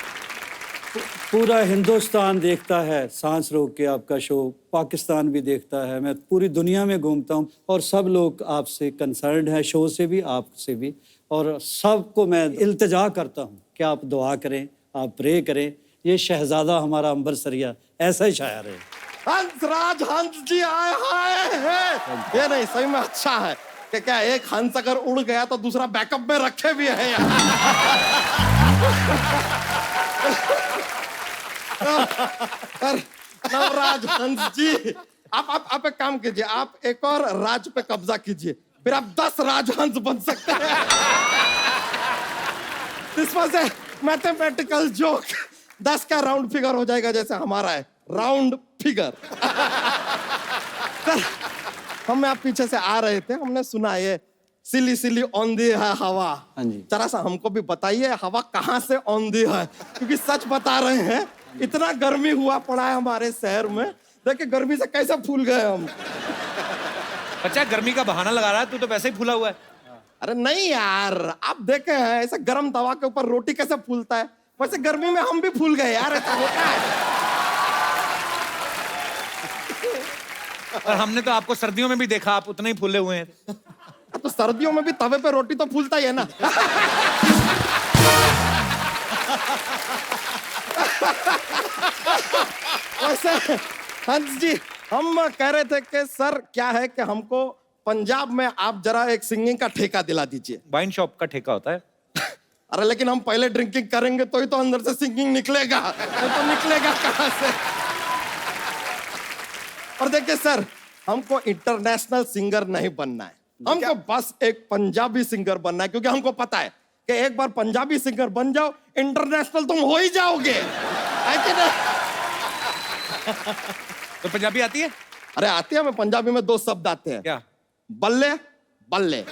पूरा हिंदुस्तान देखता है सांस रोक के आपका शो, पाकिस्तान भी देखता है, मैं पूरी दुनिया में घूमता हूँ और सब लोग आपसे कंसर्न्ड है, शो से भी आपसे भी, और सबको मैं इल्तिजा करता हूँ कि आप दुआ करें, आप प्रे करें। ये शहजादा हमारा अंबर सरिया ऐसा ही शायर है। हंसराज हंस जी आए हैं। ये नहीं सही में अच्छा है कि क्या एक हंस अगर उड़ गया तो दूसरा बैकअप में रखे भी है यार। नवराज हंस जी, आप एक काम कीजिए, आप एक और राज पे कब्जा कीजिए, फिर आप 10 राज हंस बन सकते हैं। This was a mathematical joke. 10 का राउंड फिगर हो जाएगा जैसे हमारा है राउंड फिगर। सर हम आप पीछे से आ रहे थे, हमने सुना ये सिली सिली औंधी है हवा। हाँ जी। जरा सा हमको भी बताइए हवा कहाँ से औंधी है, क्योंकि सच बता रहे हैं इतना गर्मी हुआ पड़ा है हमारे शहर में, देखिए गर्मी से कैसे फूल गए हम। बच्चा गर्मी का बहाना लगा रहा है, तू तो वैसे ही फूला हुआ है। अरे नहीं यार, आप देखे हैं ऐसे गर्म तवा के ऊपर रोटी कैसे फूलता है, वैसे गर्मी में हम भी फूल गए यार, ऐसा होता है। और हमने तो आपको सर्दियों में भी देखा, आप उतने ही फूले हुए हैं। तो सर्दियों में भी तवे पे रोटी तो फूलता ही है ना। वैसे हंस जी हम कह रहे थे कि सर क्या है कि हमको पंजाब में आप जरा एक सिंगिंग का ठेका दिला दीजिए। वाइन शॉप का ठेका होता है। अरे लेकिन हम पहले ड्रिंकिंग करेंगे तो ही तो अंदर से सिंगिंग निकलेगा, तो निकलेगा कहां से। और देखिए सर, हमको इंटरनेशनल सिंगर नहीं बनना है, हमको बस एक पंजाबी सिंगर बनना है, क्योंकि हमको पता है कि एक बार पंजाबी सिंगर बन जाओ इंटरनेशनल तुम हो ही जाओगे, है कि नहीं? तो पंजाबी आती है? अरे आती है, मैं पंजाबी में 2 शब्द आते हैं। क्या? बल्ले बल्ले।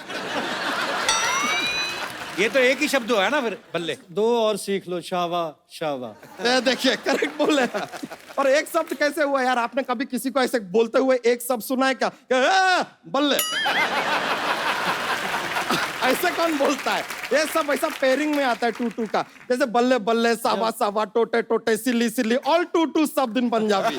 ये तो एक ही शब्द है ना फिर, बल्ले। 2 और सीख लो, शावा शावा। देखिए करेक्ट बोले। और एक शब्द कैसे हुआ यार, आपने कभी किसी को ऐसे बोलते हुए एक शब्द सुना है क्या? बल्ले। ऐसे कौन बोलता है? ये सब ऐसा पेयरिंग में आता है 2-2 का, जैसे बल्ले बल्ले, सावा सावा, टोटे टोटे, सिली सिली, ऑल 2-2 शब्द इन पंजाबी।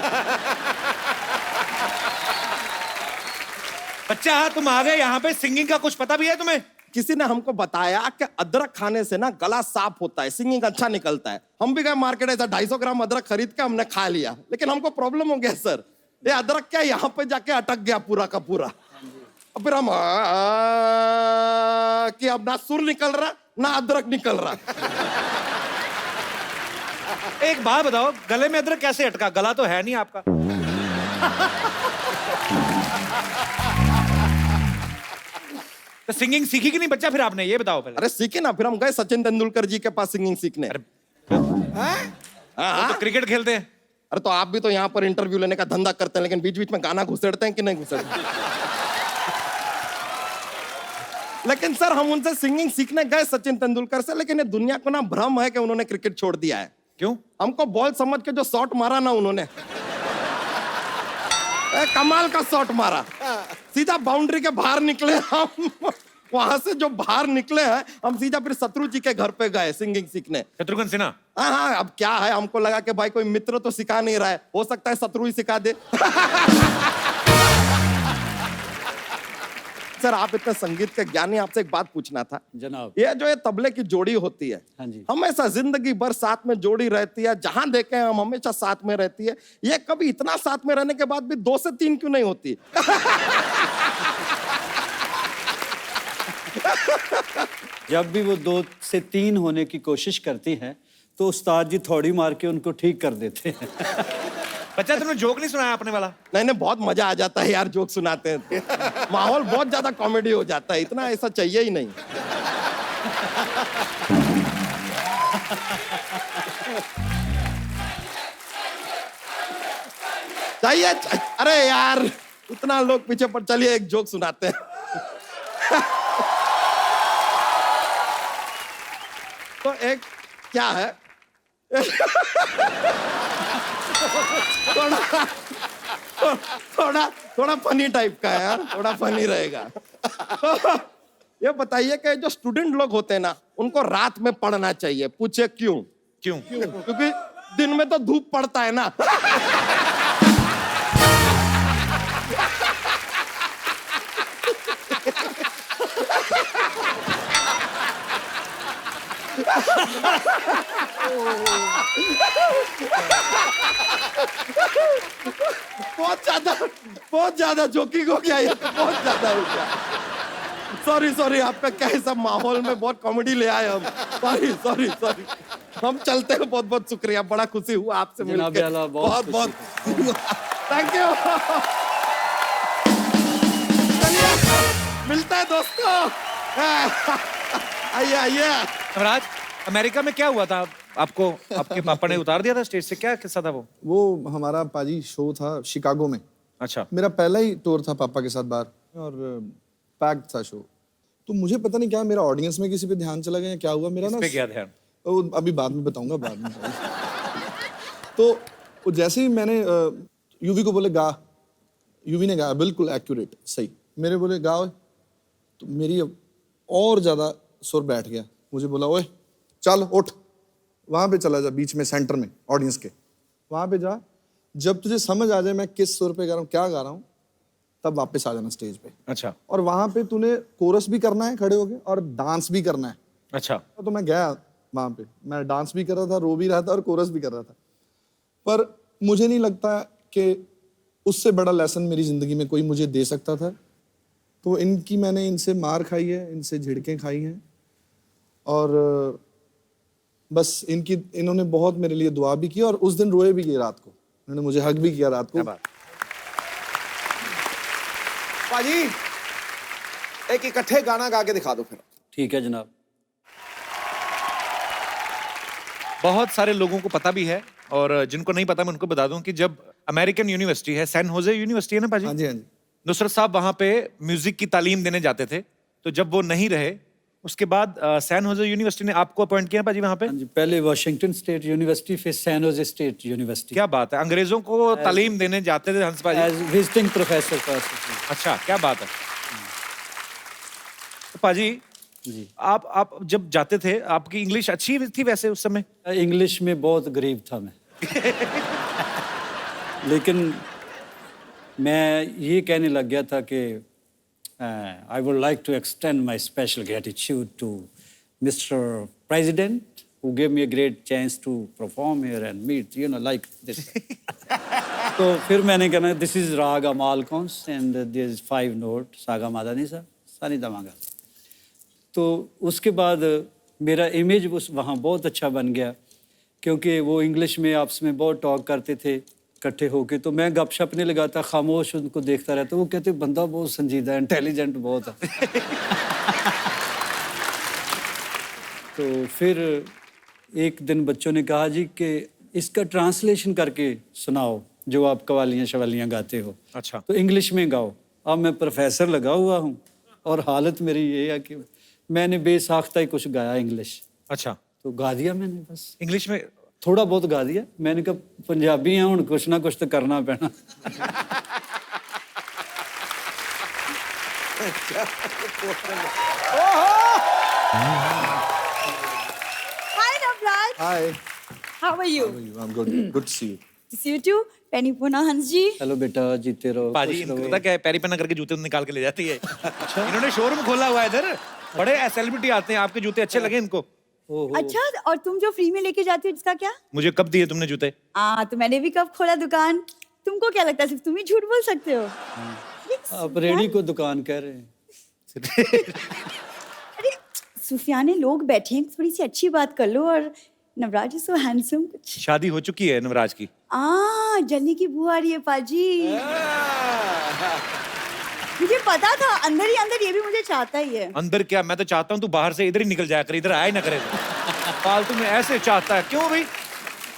बच्चा तुम आ गए यहाँ पे, सिंगिंग का कुछ पता भी है तुम्हें? किसी ने हमको बताया कि अदरक खाने से ना गला साफ होता है, सिंगिंग अच्छा निकलता है। हम भी गए मार्केट, ऐसा 250 ग्राम अदरक खरीद के हमने खा लिया, लेकिन हमको प्रॉब्लम हो गया सर, ये अदरक क्या यहाँ पे जाके अटक गया पूरा का पूरा। अब फिर हम कि अब ना सुर निकल रहा ना अदरक निकल रहा। एक बात बताओ, गले में अदरक कैसे अटका? गला तो है नहीं आपका। तो सिंगिंग सीखी कि नहीं बच्चा फिर आपने, ये बताओ पहले। अरे सीखे ना, फिर हम गए सचिन तेंदुलकर जी के पास सिंगिंग सीखने। वो तो क्रिकेट खेलते हैं। अरे तो आप भी तो यहाँ पर इंटरव्यू लेने का धंधा करते हैं, लेकिन बीच बीच में गाना घुसेड़ते हैं कि नहीं घुसेड़ते? लेकिन सर हम उनसे सिंगिंग सीखने गए सचिन तेंदुलकर से, लेकिन ये दुनिया को ना भ्रम है कि उन्होंने क्रिकेट छोड़ दिया है। क्यों? हमको बॉल समझ के जो शॉट मारा ना उन्होंने, कमाल का शॉट मारा, सीधा बाउंड्री के बाहर निकले हम। वहां से जो बाहर निकले हैं हम सीधा फिर शत्रु जी के घर पे गए सिंगिंग सीखने। शत्रुघ्न सिन्हा? हाँ, अब क्या है, हमको लगा कि भाई कोई मित्र तो सिखा नहीं रहा है, हो सकता है शत्रु ही सिखा दे। सर आप इतने संगीत के ज्ञानी, आपसे एक बात पूछना था जनाब। ये जो ये तबले की जोड़ी होती है, हाँ जी। हमेशा जिंदगी भर साथ में जोड़ी रहती है, जहां देखे हम हमेशा साथ में रहती है, ये कभी इतना साथ में रहने के बाद भी 2 से 3 क्यों नहीं होती? जब भी वो 2 से 3 होने की कोशिश करती हैं तो उस्ताद जी थोड़ी मार के उनको ठीक कर देते हैं। बच्चा तुमने जोक नहीं सुनाया अपने वाला? नहीं नहीं, बहुत मजा आ जाता है यार जोक सुनाते हैं तो। माहौल बहुत ज्यादा कॉमेडी हो जाता है, इतना ऐसा चाहिए ही नहीं। चाहिए अरे यार इतना लोग पीछे पर, चलिए एक जोक सुनाते हैं। तो एक क्या है थोड़ा फनी टाइप का है यार, थोड़ा फनी रहेगा। तो ये बताइए कि जो स्टूडेंट लोग होते हैं ना, उनको रात में पढ़ना चाहिए। पूछे क्यों? क्यों? क्योंकि दिन में तो धूप पड़ता है ना। बहुत ज्यादा जोकिंग हो गया ये, बहुत ज्यादा हो गया। सॉरी आपका क्या है, सब माहौल में बहुत कॉमेडी ले आए हम। सॉरी हम चलते हैं। बहुत बहुत शुक्रिया, बड़ा खुशी हुआ आपसे मिलकर। बहुत बहुत थैंक यू। मिलता है दोस्तों। आइए। अमराज, अमेरिका में क्या हुआ था आपको? आपके पापा ने उतार दिया था स्टेज से, क्या किस्सा था वो? वो हमारा पाजी शो था शिकागो में। अच्छा। मेरा पहला ही टूर था पापा के साथ बाहर, और पैक्ड था शो। तो मुझे पता नहीं क्या मेरा ऑडियंस में किसी पे ध्यान चला गया, क्या हुआ मेरा ना। पे क्या ध्यान? वो अभी बाद में बताऊंगा, बाद में। तो वो जैसे ही मैंने यूवी को बोले गा, यूवी ने गाया बिल्कुल एक्यूरेट सही। मेरे बोले गाओ, तो मेरी और ज्यादा सुर बैठ गया। मुझे बोला ओए चल उठ, वहां पे चला जा, बीच में सेंटर में ऑडियंस के वहां पे जा। जब तुझे समझ आ जाए मैं किस सुर पे गा रहा हूँ, क्या गा रहा हूँ, तब वापस आ जाना स्टेज पे। अच्छा। और वहां पे तूने कोरस भी करना है खड़े होके, और डांस भी करना है। अच्छा। तो मैं गया वहां पे, मैं डांस भी कर रहा था, रो भी रहा था, और कोरस भी कर रहा था। पर मुझे नहीं लगता कि उससे बड़ा लेसन मेरी जिंदगी में कोई मुझे दे सकता था। तो मैंने इनसे मार खाई है, इनसे झिड़कें खाई हैं, और बस इन्होंने बहुत मेरे लिए दुआ भी की, और उस दिन रोए भी किए रात को। उन्होंने मुझे हग भी किया रात को। पाजी एक इकट्ठे गाना गा के दिखा दो फिर। ठीक है जनाब। बहुत सारे लोगों को पता भी है, और जिनको नहीं पता मैं उनको बता दूं कि जब अमेरिकन यूनिवर्सिटी है, सैन होजे यूनिवर्सिटी है ना पाजी? हाँ जी, हाँ जी। नुसरत साहब वहां पे म्यूजिक की तालीम देने जाते थे, तो जब वो नहीं रहे उसके बाद सैन होजे यूनिवर्सिटी ने आपको अपॉइंट किया पाजी वहां पे? हाँ जी, पहले वाशिंगटन स्टेट यूनिवर्सिटी, फिर सैन होजे स्टेट यूनिवर्सिटी। क्या बात है, अंग्रेजों को तालीम देने जाते थे Hans paaji? As visiting professor. अच्छा, क्या बात है। तो पाजी जी, आप जब जाते थे, आपकी इंग्लिश अच्छी थी वैसे उस समय? इंग्लिश में बहुत गरीब था मैं। लेकिन मैं ये कहने लग गया था कि I would like to extend my special gratitude to Mr. President who gave me a great chance to perform here and meet, like this. तो फिर मैंने कहना, this is Raga Malkons and there is 5 notes, Saga Madanisa, Sani Damaga. तो उसके बाद मेरा इमेज वहाँ बहुत अच्छा बन गया, क्योंकि वो इंग्लिश में आपस में बहुत टॉक करते थे इकट्ठे होके। तो मैं गपशप नहीं लगाता, खामोश उनको देखता रहता। वो कहते बंदा बहुत संजीदा है, इंटेलिजेंट बहुत है। तो फिर एक दिन बच्चों ने कहा जी कि इसका ट्रांसलेशन करके सुनाओ जो आप कवालियाँ शवालियाँ गाते हो। अच्छा। तो इंग्लिश में गाओ। अब मैं प्रोफेसर लगा हुआ हूँ, और हालत मेरी ये है कि मैंने बेसाख्ता ही कुछ गाया इंग्लिश। अच्छा। तो गा दिया मैंने, बस इंग्लिश में थोड़ा बहुत गा दिया। मैंने कहा पंजाबी हैं, हुण कुछ ना कुछ तो करना पैना। Hi, Navrat. Hi. How are you? I'm good. Good to see you. To see you too. Penny Puna Hans ji. Hello बेटा, जीते रहो। पाजी खुश इनको रहो। पता क्या है, पैरी पन्ना करके जूते निकाल के ले जाती है। इन्होंने शोरूम खोला हुआ है इधर, बड़े सेलिब्रिटी आते हैं, आपके जूते अच्छे लगे इनको। अच्छा, और तुम जो फ्री में लेके जाती हो जिसका क्या? मुझे कब दिए तुमने जूते? तो मैंने भी कब खोला दुकान। तुमको क्या लगता है सिर्फ तुम ही झूठ बोल सकते हो? आप रेडी को दुकान कह रहे हैं। अरे सूफियाने लोग बैठे हैं, थोड़ी सी अच्छी बात कर लो। और नवराज इज सो हैंडसम। कुछ शादी हो चुकी है नवराज की। जलने की बू आ रही है पाजी। मुझे पता था अंदर ही अंदर ये भी मुझे चाहता ही है। अंदर क्या, मैं तो चाहता हूँ तू बाहर से इधर ही निकल जाया कर, इधर आया ही ना करे। फालतू में ऐसे चाहता है क्यों भाई?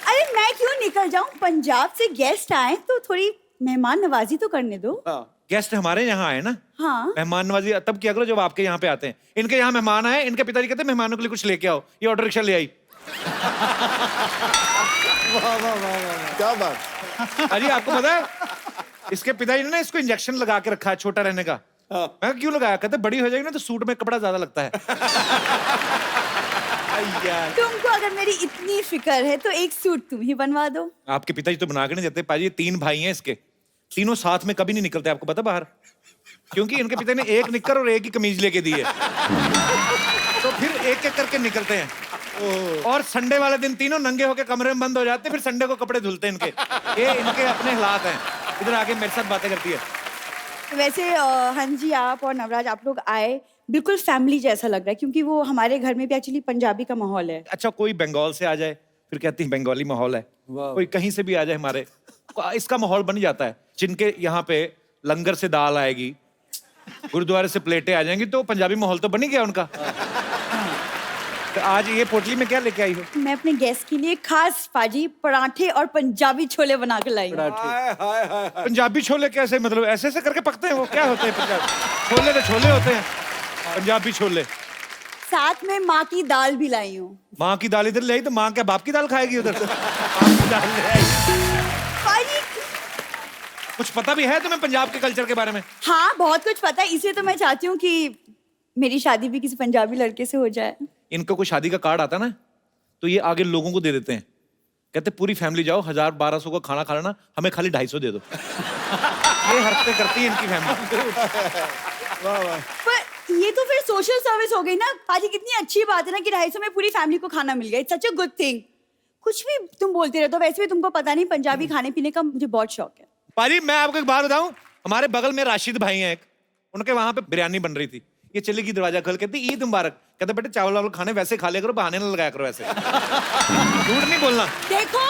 अरे मैं क्यों निकल जाऊं? पंजाब से गेस्ट आए तो थोड़ी मेहमान नवाजी तो करने दो। गेस्ट हमारे यहाँ आए ना। हाँ। मेहमान नवाजी तब किया करो जब आपके यहाँ पे आते हैं। इनके यहाँ मेहमान आए, इनके पिताजी कहते हैं मेहमानों के लिए कुछ लेके आओ, ये ऑटो रिक्शा ले आई। क्या बात। अजी आपको पता है इसके पिताजी ने ना इसको इंजेक्शन लगा के रखा है छोटा रहने का। मैं कहा, क्यों लगाया? कहते बड़ी हो जाएगी ना तो सूट में कपड़ा ज्यादा लगता है। तुमको अगर मेरी इतनी फिक्र है तो एक सूट तुम ही बनवा दो। आपके पिताजी तो बना के नहीं देते पाजी। 3 भाई हैं इसके, तीनों साथ में कभी नहीं निकलते, आपको पता बाहर, क्योंकि इनके पिता ने एक निक्कर और एक ही कमीज लेके दी है। तो फिर एक एक करके निकलते हैं। और संडे वाले दिन तीनों नंगे होके कमरे में बंद हो जाते, फिर संडे को कपड़े धुलते हैं इनके। ये इनके अपने हालात हैं। इधर आके मेरे साथ बातें करती है। वैसे हाँ जी, आप और नवराज आप लोग आए बिल्कुल फैमिली जैसा लग रहा है, क्योंकि वो हमारे घर में भी एक्चुअली पंजाबी का माहौल है। अच्छा, कोई बंगाल से आ जाए फिर कहती है बंगाली माहौल है, कोई कहीं से भी आ जाए हमारे, इसका माहौल बन जाता है। जिनके यहाँ पे लंगर से दाल आएगी, गुरुद्वारे से प्लेटें आ जाएंगी, तो पंजाबी माहौल तो बन ही गया उनका। तो आज ये पोटली में क्या लेके आई हो? मैं अपने गेस्ट के लिए खास पाजी पराठे और पंजाबी छोले बना के लाई हूं। पंजाबी छोले कैसे, मतलब ऐसे ऐसे करके पकते हैं? वो क्या होते हैं पंजाबी छोले? तो छोले होते हैं पंजाबी छोले। साथ में माँ की दाल भी लाई हूँ। माँ की दाल इधर ले आई तो माँ क्या बाप की दाल खाएगी उधर? बाप की दाल ले आई। पाजी कुछ पता भी है तुम्हें पंजाब के कल्चर के बारे में? हाँ, बहुत कुछ पता है, इसलिए तो मैं चाहती हूँ कि मेरी शादी भी किसी पंजाबी लड़के से हो जाए। इनको कोई शादी का कार्ड आता ना तो ये आगे लोगों को दे देते हैं, कहते पूरी फैमिली जाओ, 1000-1200 का खाना खा लेना, हमें खाली 250 दे दो। ये हरकतें करती है इनकी फैमिली। पर ये तो फिर सोशल सर्विस हो गई ना पाजी। कितनी अच्छी बात है ना कि 250 में पूरी फैमिली को खाना मिल गया। It's such a good thing. कुछ भी तुम बोलते रहते हो, वैसे भी तुमको पता नहीं पंजाबी खाने पीने का मुझे बहुत शौक है। पाजी मैं आपको एक बात बताऊं, हमारे बगल में राशिद भाई हैं एक, उनके वहां पे बिरयानी बन रही थी। ये चली गई दरवाजा खोल, कहती ईद मुबारक। कहते बेटे चावल वावल खाने वैसे खा लिया करो, बहाने ना लगाया करो ऐसे। झूठ नहीं बोलना। देखो,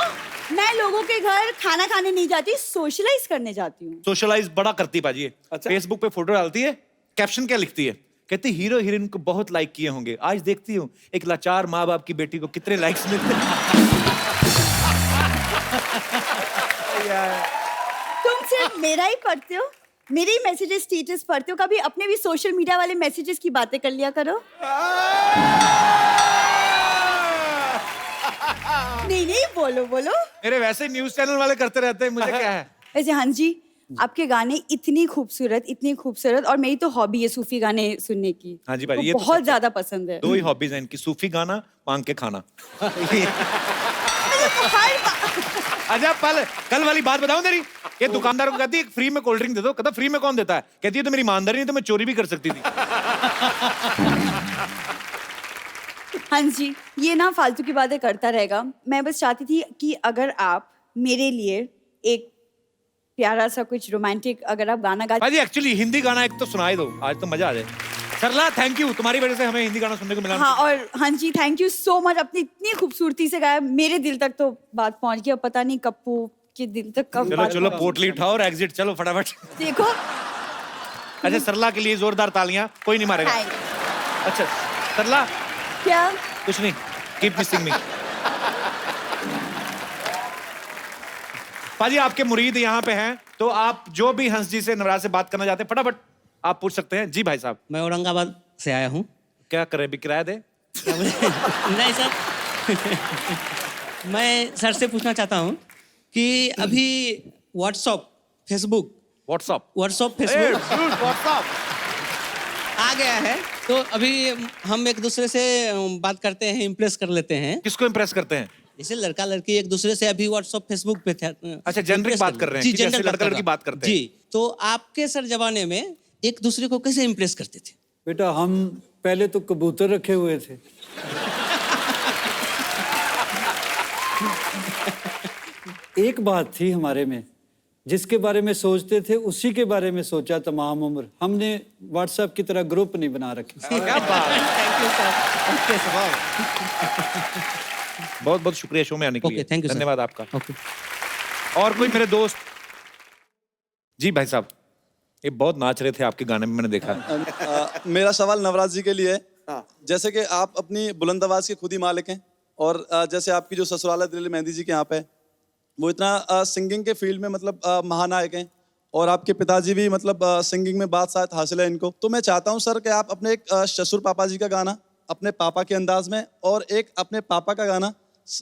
मैं लोगों के घर खाना खाने नहीं जाती, सोशलाइज करने जाती हूँ। सोशलाइज बड़ा करती पाजी है। फेसबुक पे फोटो डालती है, कैप्शन क्या लिखती है? कहती हीरो हीरोइन को बहुत लाइक किए होंगे, आज देखती हूँ एक लाचार माँ बाप की बेटी को कितने लाइक्स मिलते हैं। तुम सिर्फ मेरा ही पढ़ते हो, मेरे ही मैसेजेस स्टेटस पढ़ते हो, कभी अपने भी सोशल मीडिया वाले मैसेजेस की बातें कर लिया करो। नहीं नहीं, बोलो बोलो। मेरे वैसे न्यूज चैनल वाले करते रहते हैं, मुझे क्या है। वैसे हाँ जी, आपके गाने इतनी खूबसूरत, और मेरी तो हॉबी है सूफी गाने सुनने की। हाँ जी भाई, तो ये तो बहुत सच है। ज्यादा पसंद है। 2 ही हॉबीज हैं इनकी, सूफी गाना, मांग के खाना। अच्छा कल वाली बात बताऊं तेरी, ये दुकानदार को कहती है फ्री में कोल्ड ड्रिंक दे दो, कहता फ्री में कौन देता है? कहती है तो मेरी ईमानदारी नहीं तो मैं चोरी भी कर सकती थी। हाँ जी, ये ना फालतू की बातें करता रहेगा। मैं बस चाहती थी कि अगर आप मेरे लिए एक प्यारा सा कुछ रोमांटिक अगर आप गाना गा। भाई एक्चुअली हिंदी गाना एक तो सुनाई दो, आज तो मजा आ जाए। सरला थैंक यू, तुम्हारी वजह से हमें हिंदी गाना सुनने को मिला। हाँ, और हाँ जी थैंक यू सो मच, अपनी इतनी खूबसूरती से गाया, मेरे दिल तक तो बात पहुंच गई। अब पता नहीं कप्पू के दिल तक कब चलो बात चलो पहुंची। पोटली उठाओ और एग्जिट चलो फटाफट। देखो अच्छा सरला के लिए जोरदार तालियां, कोई नहीं मारेगा। अच्छा सरला क्या? कुछ नहीं, कीप मिसिंग मी। पाजी आपके मुरीद यहाँ पे हैं, तो आप जो भी हंस जी से नवराज से बात करना चाहते हैं फटाफट आप पूछ सकते हैं। जी भाई साहब। मैं औरंगाबाद से आया हूँ। क्या करे, भी किराया दे? नहीं सर। मैं सर से पूछना चाहता हूँ कि अभी व्हाट्सएप फेसबुक आ गया है, तो अभी हम एक दूसरे से बात करते हैं, इम्प्रेस कर लेते हैं। किसको इम्प्रेस करते हैं? जैसे लड़का लड़की एक दूसरे से अभी व्हाट्सएप फेसबुक पे थे। अच्छा जेनरिक बात कर रहे हैं जी, कि जैसे जेंडर लड़का लड़की बात करते हैं। जी, तो आपके सर जमाने में एक दूसरे को कैसे इम्प्रेस करते थे? बेटा हम पहले तो कबूतर रखे हुए थे। एक बात थी हमारे में जिसके बारे में सोचते थे उसी के बारे में सोचा तमाम उम्र। हमने व्हाट्सएप की तरह ग्रुप नहीं बना रखे। क्या बात है। Thank you sir. Okay sir. बहुत बहुत शुक्रिया शो में आने के Okay, लिए। thank you, sir. धन्यवाद आपका। ओके। और कोई मेरे दोस्त? जी भाई साहब, ये बहुत नाच रहे थे आपके गाने में, मैंने देखा। मेरा सवाल नवराज जी के लिए है। जैसे कि आप अपनी बुलंद आवाज के खुद ही मालिक हैं और जैसे आपकी जो ससुराल है दिल्ली मेहंदी जी के यहाँ पे, वो इतना सिंगिंग के फील्ड में मतलब महानायक हैं और आपके पिताजी भी मतलब सिंगिंग में बादशाहत हासिल है इनको। तो मैं चाहता हूँ सर कि आप अपने एक ससुर पापा जी का गाना अपने पापा के अंदाज में और एक अपने पापा का गाना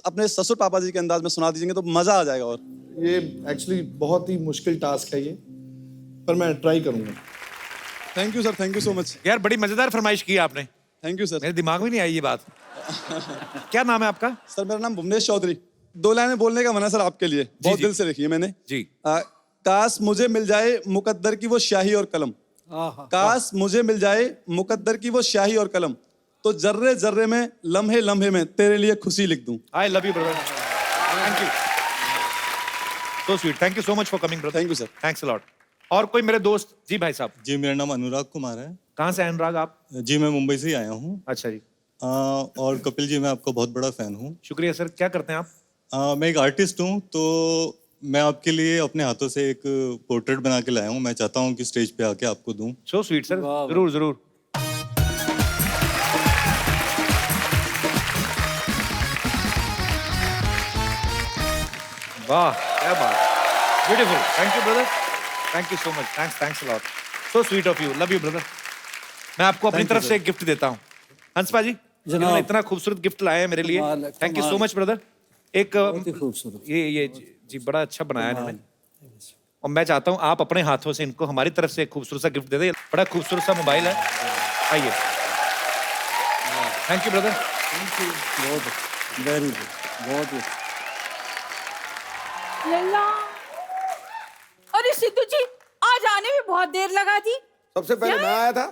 अपने ससुर पापा जी के अंदाज में सुना दीजिएंगे तो मजा आ जाएगा। और ये एक्चुअली बहुत ही मुश्किल टास्क है ये, पर मैं ट्राई करूंगा। Thank you sir, thank you so much. यार बड़ी मजेदार फरमाइश की आपने। Thank you sir. मेरे दिमाग में नहीं आई ये बात। क्या नाम है आपका? सर मेरा नाम भुवनेश चौधरी। 2 लाइनें बोलने का मन है सर आपके लिए, बहुत दिल से लिखी है मैंने जी। काश मुझे मिल जाए मुकद्दर की वो स्याही और कलम, काश मुझे मिल जाए मुकद्दर की वो स्याही और कलम, तो जर्रे जर्रे में लम्हे लम्हे में तेरे लिए खुशी लिख दूं। I love you brother, thank you, so sweet, thank you so much for coming brother. Thank you sir. Thanks a lot. और कोई मेरे दोस्त? जी भाई साहब। जी मेरा नाम अनुराग कुमार है। कहाँ से अनुराग आप? जी मैं मुंबई से ही आया हूँ। अच्छा जी। और कपिल जी मैं आपका बहुत बड़ा फैन हूँ। शुक्रिया सर। क्या करते हैं आप? मैं एक आर्टिस्ट हूँ, तो मैं आपके लिए अपने हाथों से एक पोर्ट्रेट बना के लाया हूँ। मैं चाहता हूँ कि स्टेज पे आके आपको दूं। सो स्वीट सर, जरूर जरूर। वाह क्या बात, beautiful, thank you brother, thank you so much, thanks a lot, so sweet of you, love you brother. मैं आपको अपनी तरफ से एक गिफ्ट देता हूँ। हंसपा जी, इन्होंने इतना खूबसूरत गिफ्ट लाया है मेरे लिए, thank you so much brother. एक खूबसूरत, ये जी बड़ा अच्छा बनाया इन्होंने, और मैं चाहता हूँ आप अपने हाथों से इनको हमारी तरफ से एक खूबसूरत सा गिफ्ट दे दें। बड़ा खूबसूरत सा मोबाइल है, आइए। Thank you brother. बहुत वेरी गुड, बहुत ही। लल्ला, अरे सिद्धू जी आज आने में बहुत देर लगा दी। सबसे पहले मैं आया था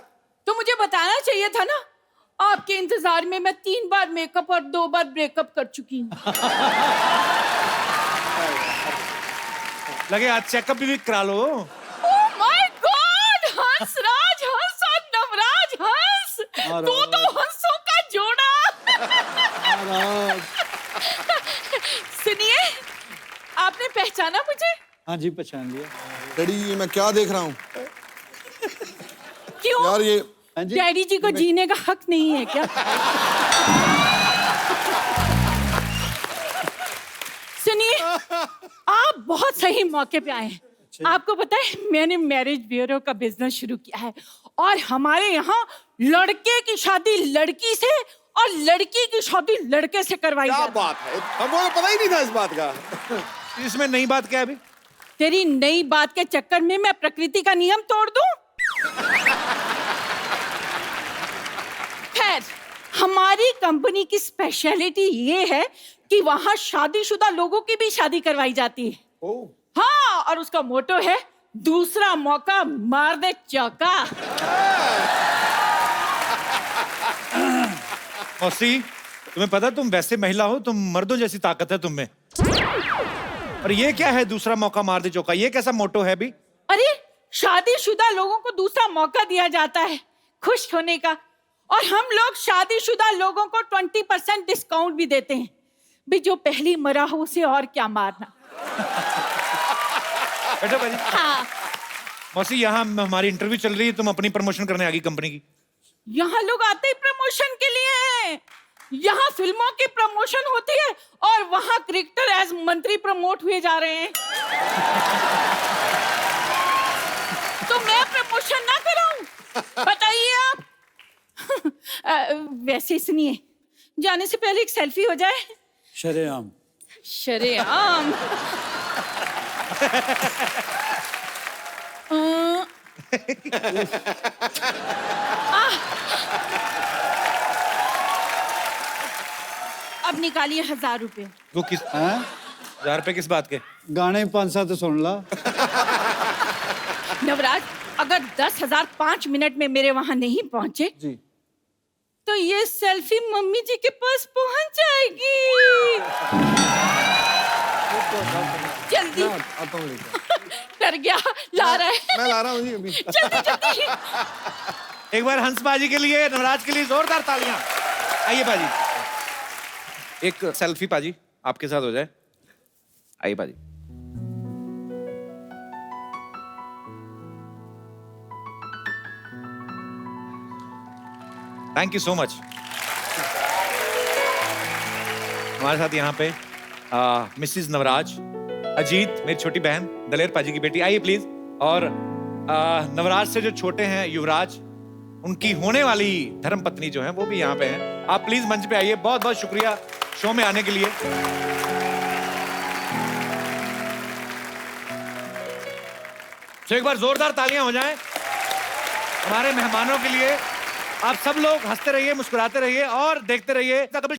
तो मुझे बताना चाहिए था ना। आपके इंतजार में मैं 3 बार मेकअप और 2 बार ब्रेकअप कर चुकी हूँ। लगे आज चेकअप भी करा लो। Oh my God, Hansraj Hans और नवराज हंस, दो हंसों का जोड़ा। सुनिए, आपने पहचाना मुझे? हाँ जी पहचान लिया। डैडी ये मैं क्या देख रहा हूँ क्यों यार? ये डैडी जी को जीने का हक नहीं है क्या? सुनिए, आप बहुत सही मौके पे आए हैं। आपको पता है मैंने मैरिज ब्यूरो का बिजनेस शुरू किया है और हमारे यहाँ लड़के की शादी लड़की से और लड़की की शादी लड़के से करवाई क्या जाती है। बात है, हमको पता ही नहीं था इस बात का। इसमें नई बात क्या है अभी? तेरी नई बात के चक्कर में मैं प्रकृति का नियम तोड़ दूं? खैर, हमारी कंपनी की स्पेशलिटी ये है कि वहां शादीशुदा लोगों की भी शादी करवाई जाती है। हाँ, और उसका मोटो है दूसरा मौका मार दे चौका। मौसी, तुम्हें पता तुम वैसे महिला हो, तुम मर्दों जैसी ताकत है तुम में। और ये क्या है दूसरा मौका मार दे चौका? ये कैसा मोटो है भी? अरे शादीशुदा लोगों को दूसरा मौका दिया जाता है खुश होने का, और हम लोग शादीशुदा लोगों को 20% डिस्काउंट भी देते हैं। भी जो पहली मरा हो उसे और क्या मारना। बैठो भाई। हाँ। मौसी, यहाँ हमारी इंटरव्यू चल रही है, तुम अपनी प्रमोशन करने आ गई कंपनी की। यहाँ लोग आते ही प्रमोशन के लिए, यहाँ फिल्मों की प्रमोशन होती है और वहाँ क्रिकेटर एज मंत्री प्रमोट हुए जा रहे हैं। तो मैं प्रमोशन ना कराऊं? बताइए आप। वैसे सुनिए, जाने से पहले एक सेल्फी हो जाए। शरेआम। शरेआम। अब निकालिए 1000 रुपए। वो किस 1000 रुपए किस बात के? गाने 5-7 तो सुन ला। नवराज, अगर 10,000 5 मिनट में मेरे वहां नहीं पहुंचे जी, तो ये सेल्फी मम्मी जी के पास पहुंच जाएगी। जल्दी डर गया, ला रहा है। मैं ला रहा हूँ जी अभी। जल्दी जल्दी। एक बार हंस बाजी के लिए, नवराज के लिए जोरदार तालियां। आइए बाजी, एक सेल्फी पाजी आपके साथ हो जाए। आइए बाजी। Thank you so much. हमारे साथ यहाँ पे मिसिस नवराज, अजीत मेरी छोटी बहन, दलेर पाजी की बेटी, आइए प्लीज। और नवराज से जो छोटे हैं युवराज, उनकी होने वाली धर्मपत्नी जो है वो भी यहाँ पे हैं। आप प्लीज मंच पे आइए। बहुत बहुत शुक्रिया शो में आने के लिए। तो एक बार जोरदार तालियां हो जाएं हमारे मेहमानों के लिए। आप सब लोग हंसते रहिए, मुस्कुराते रहिए और देखते रहिए।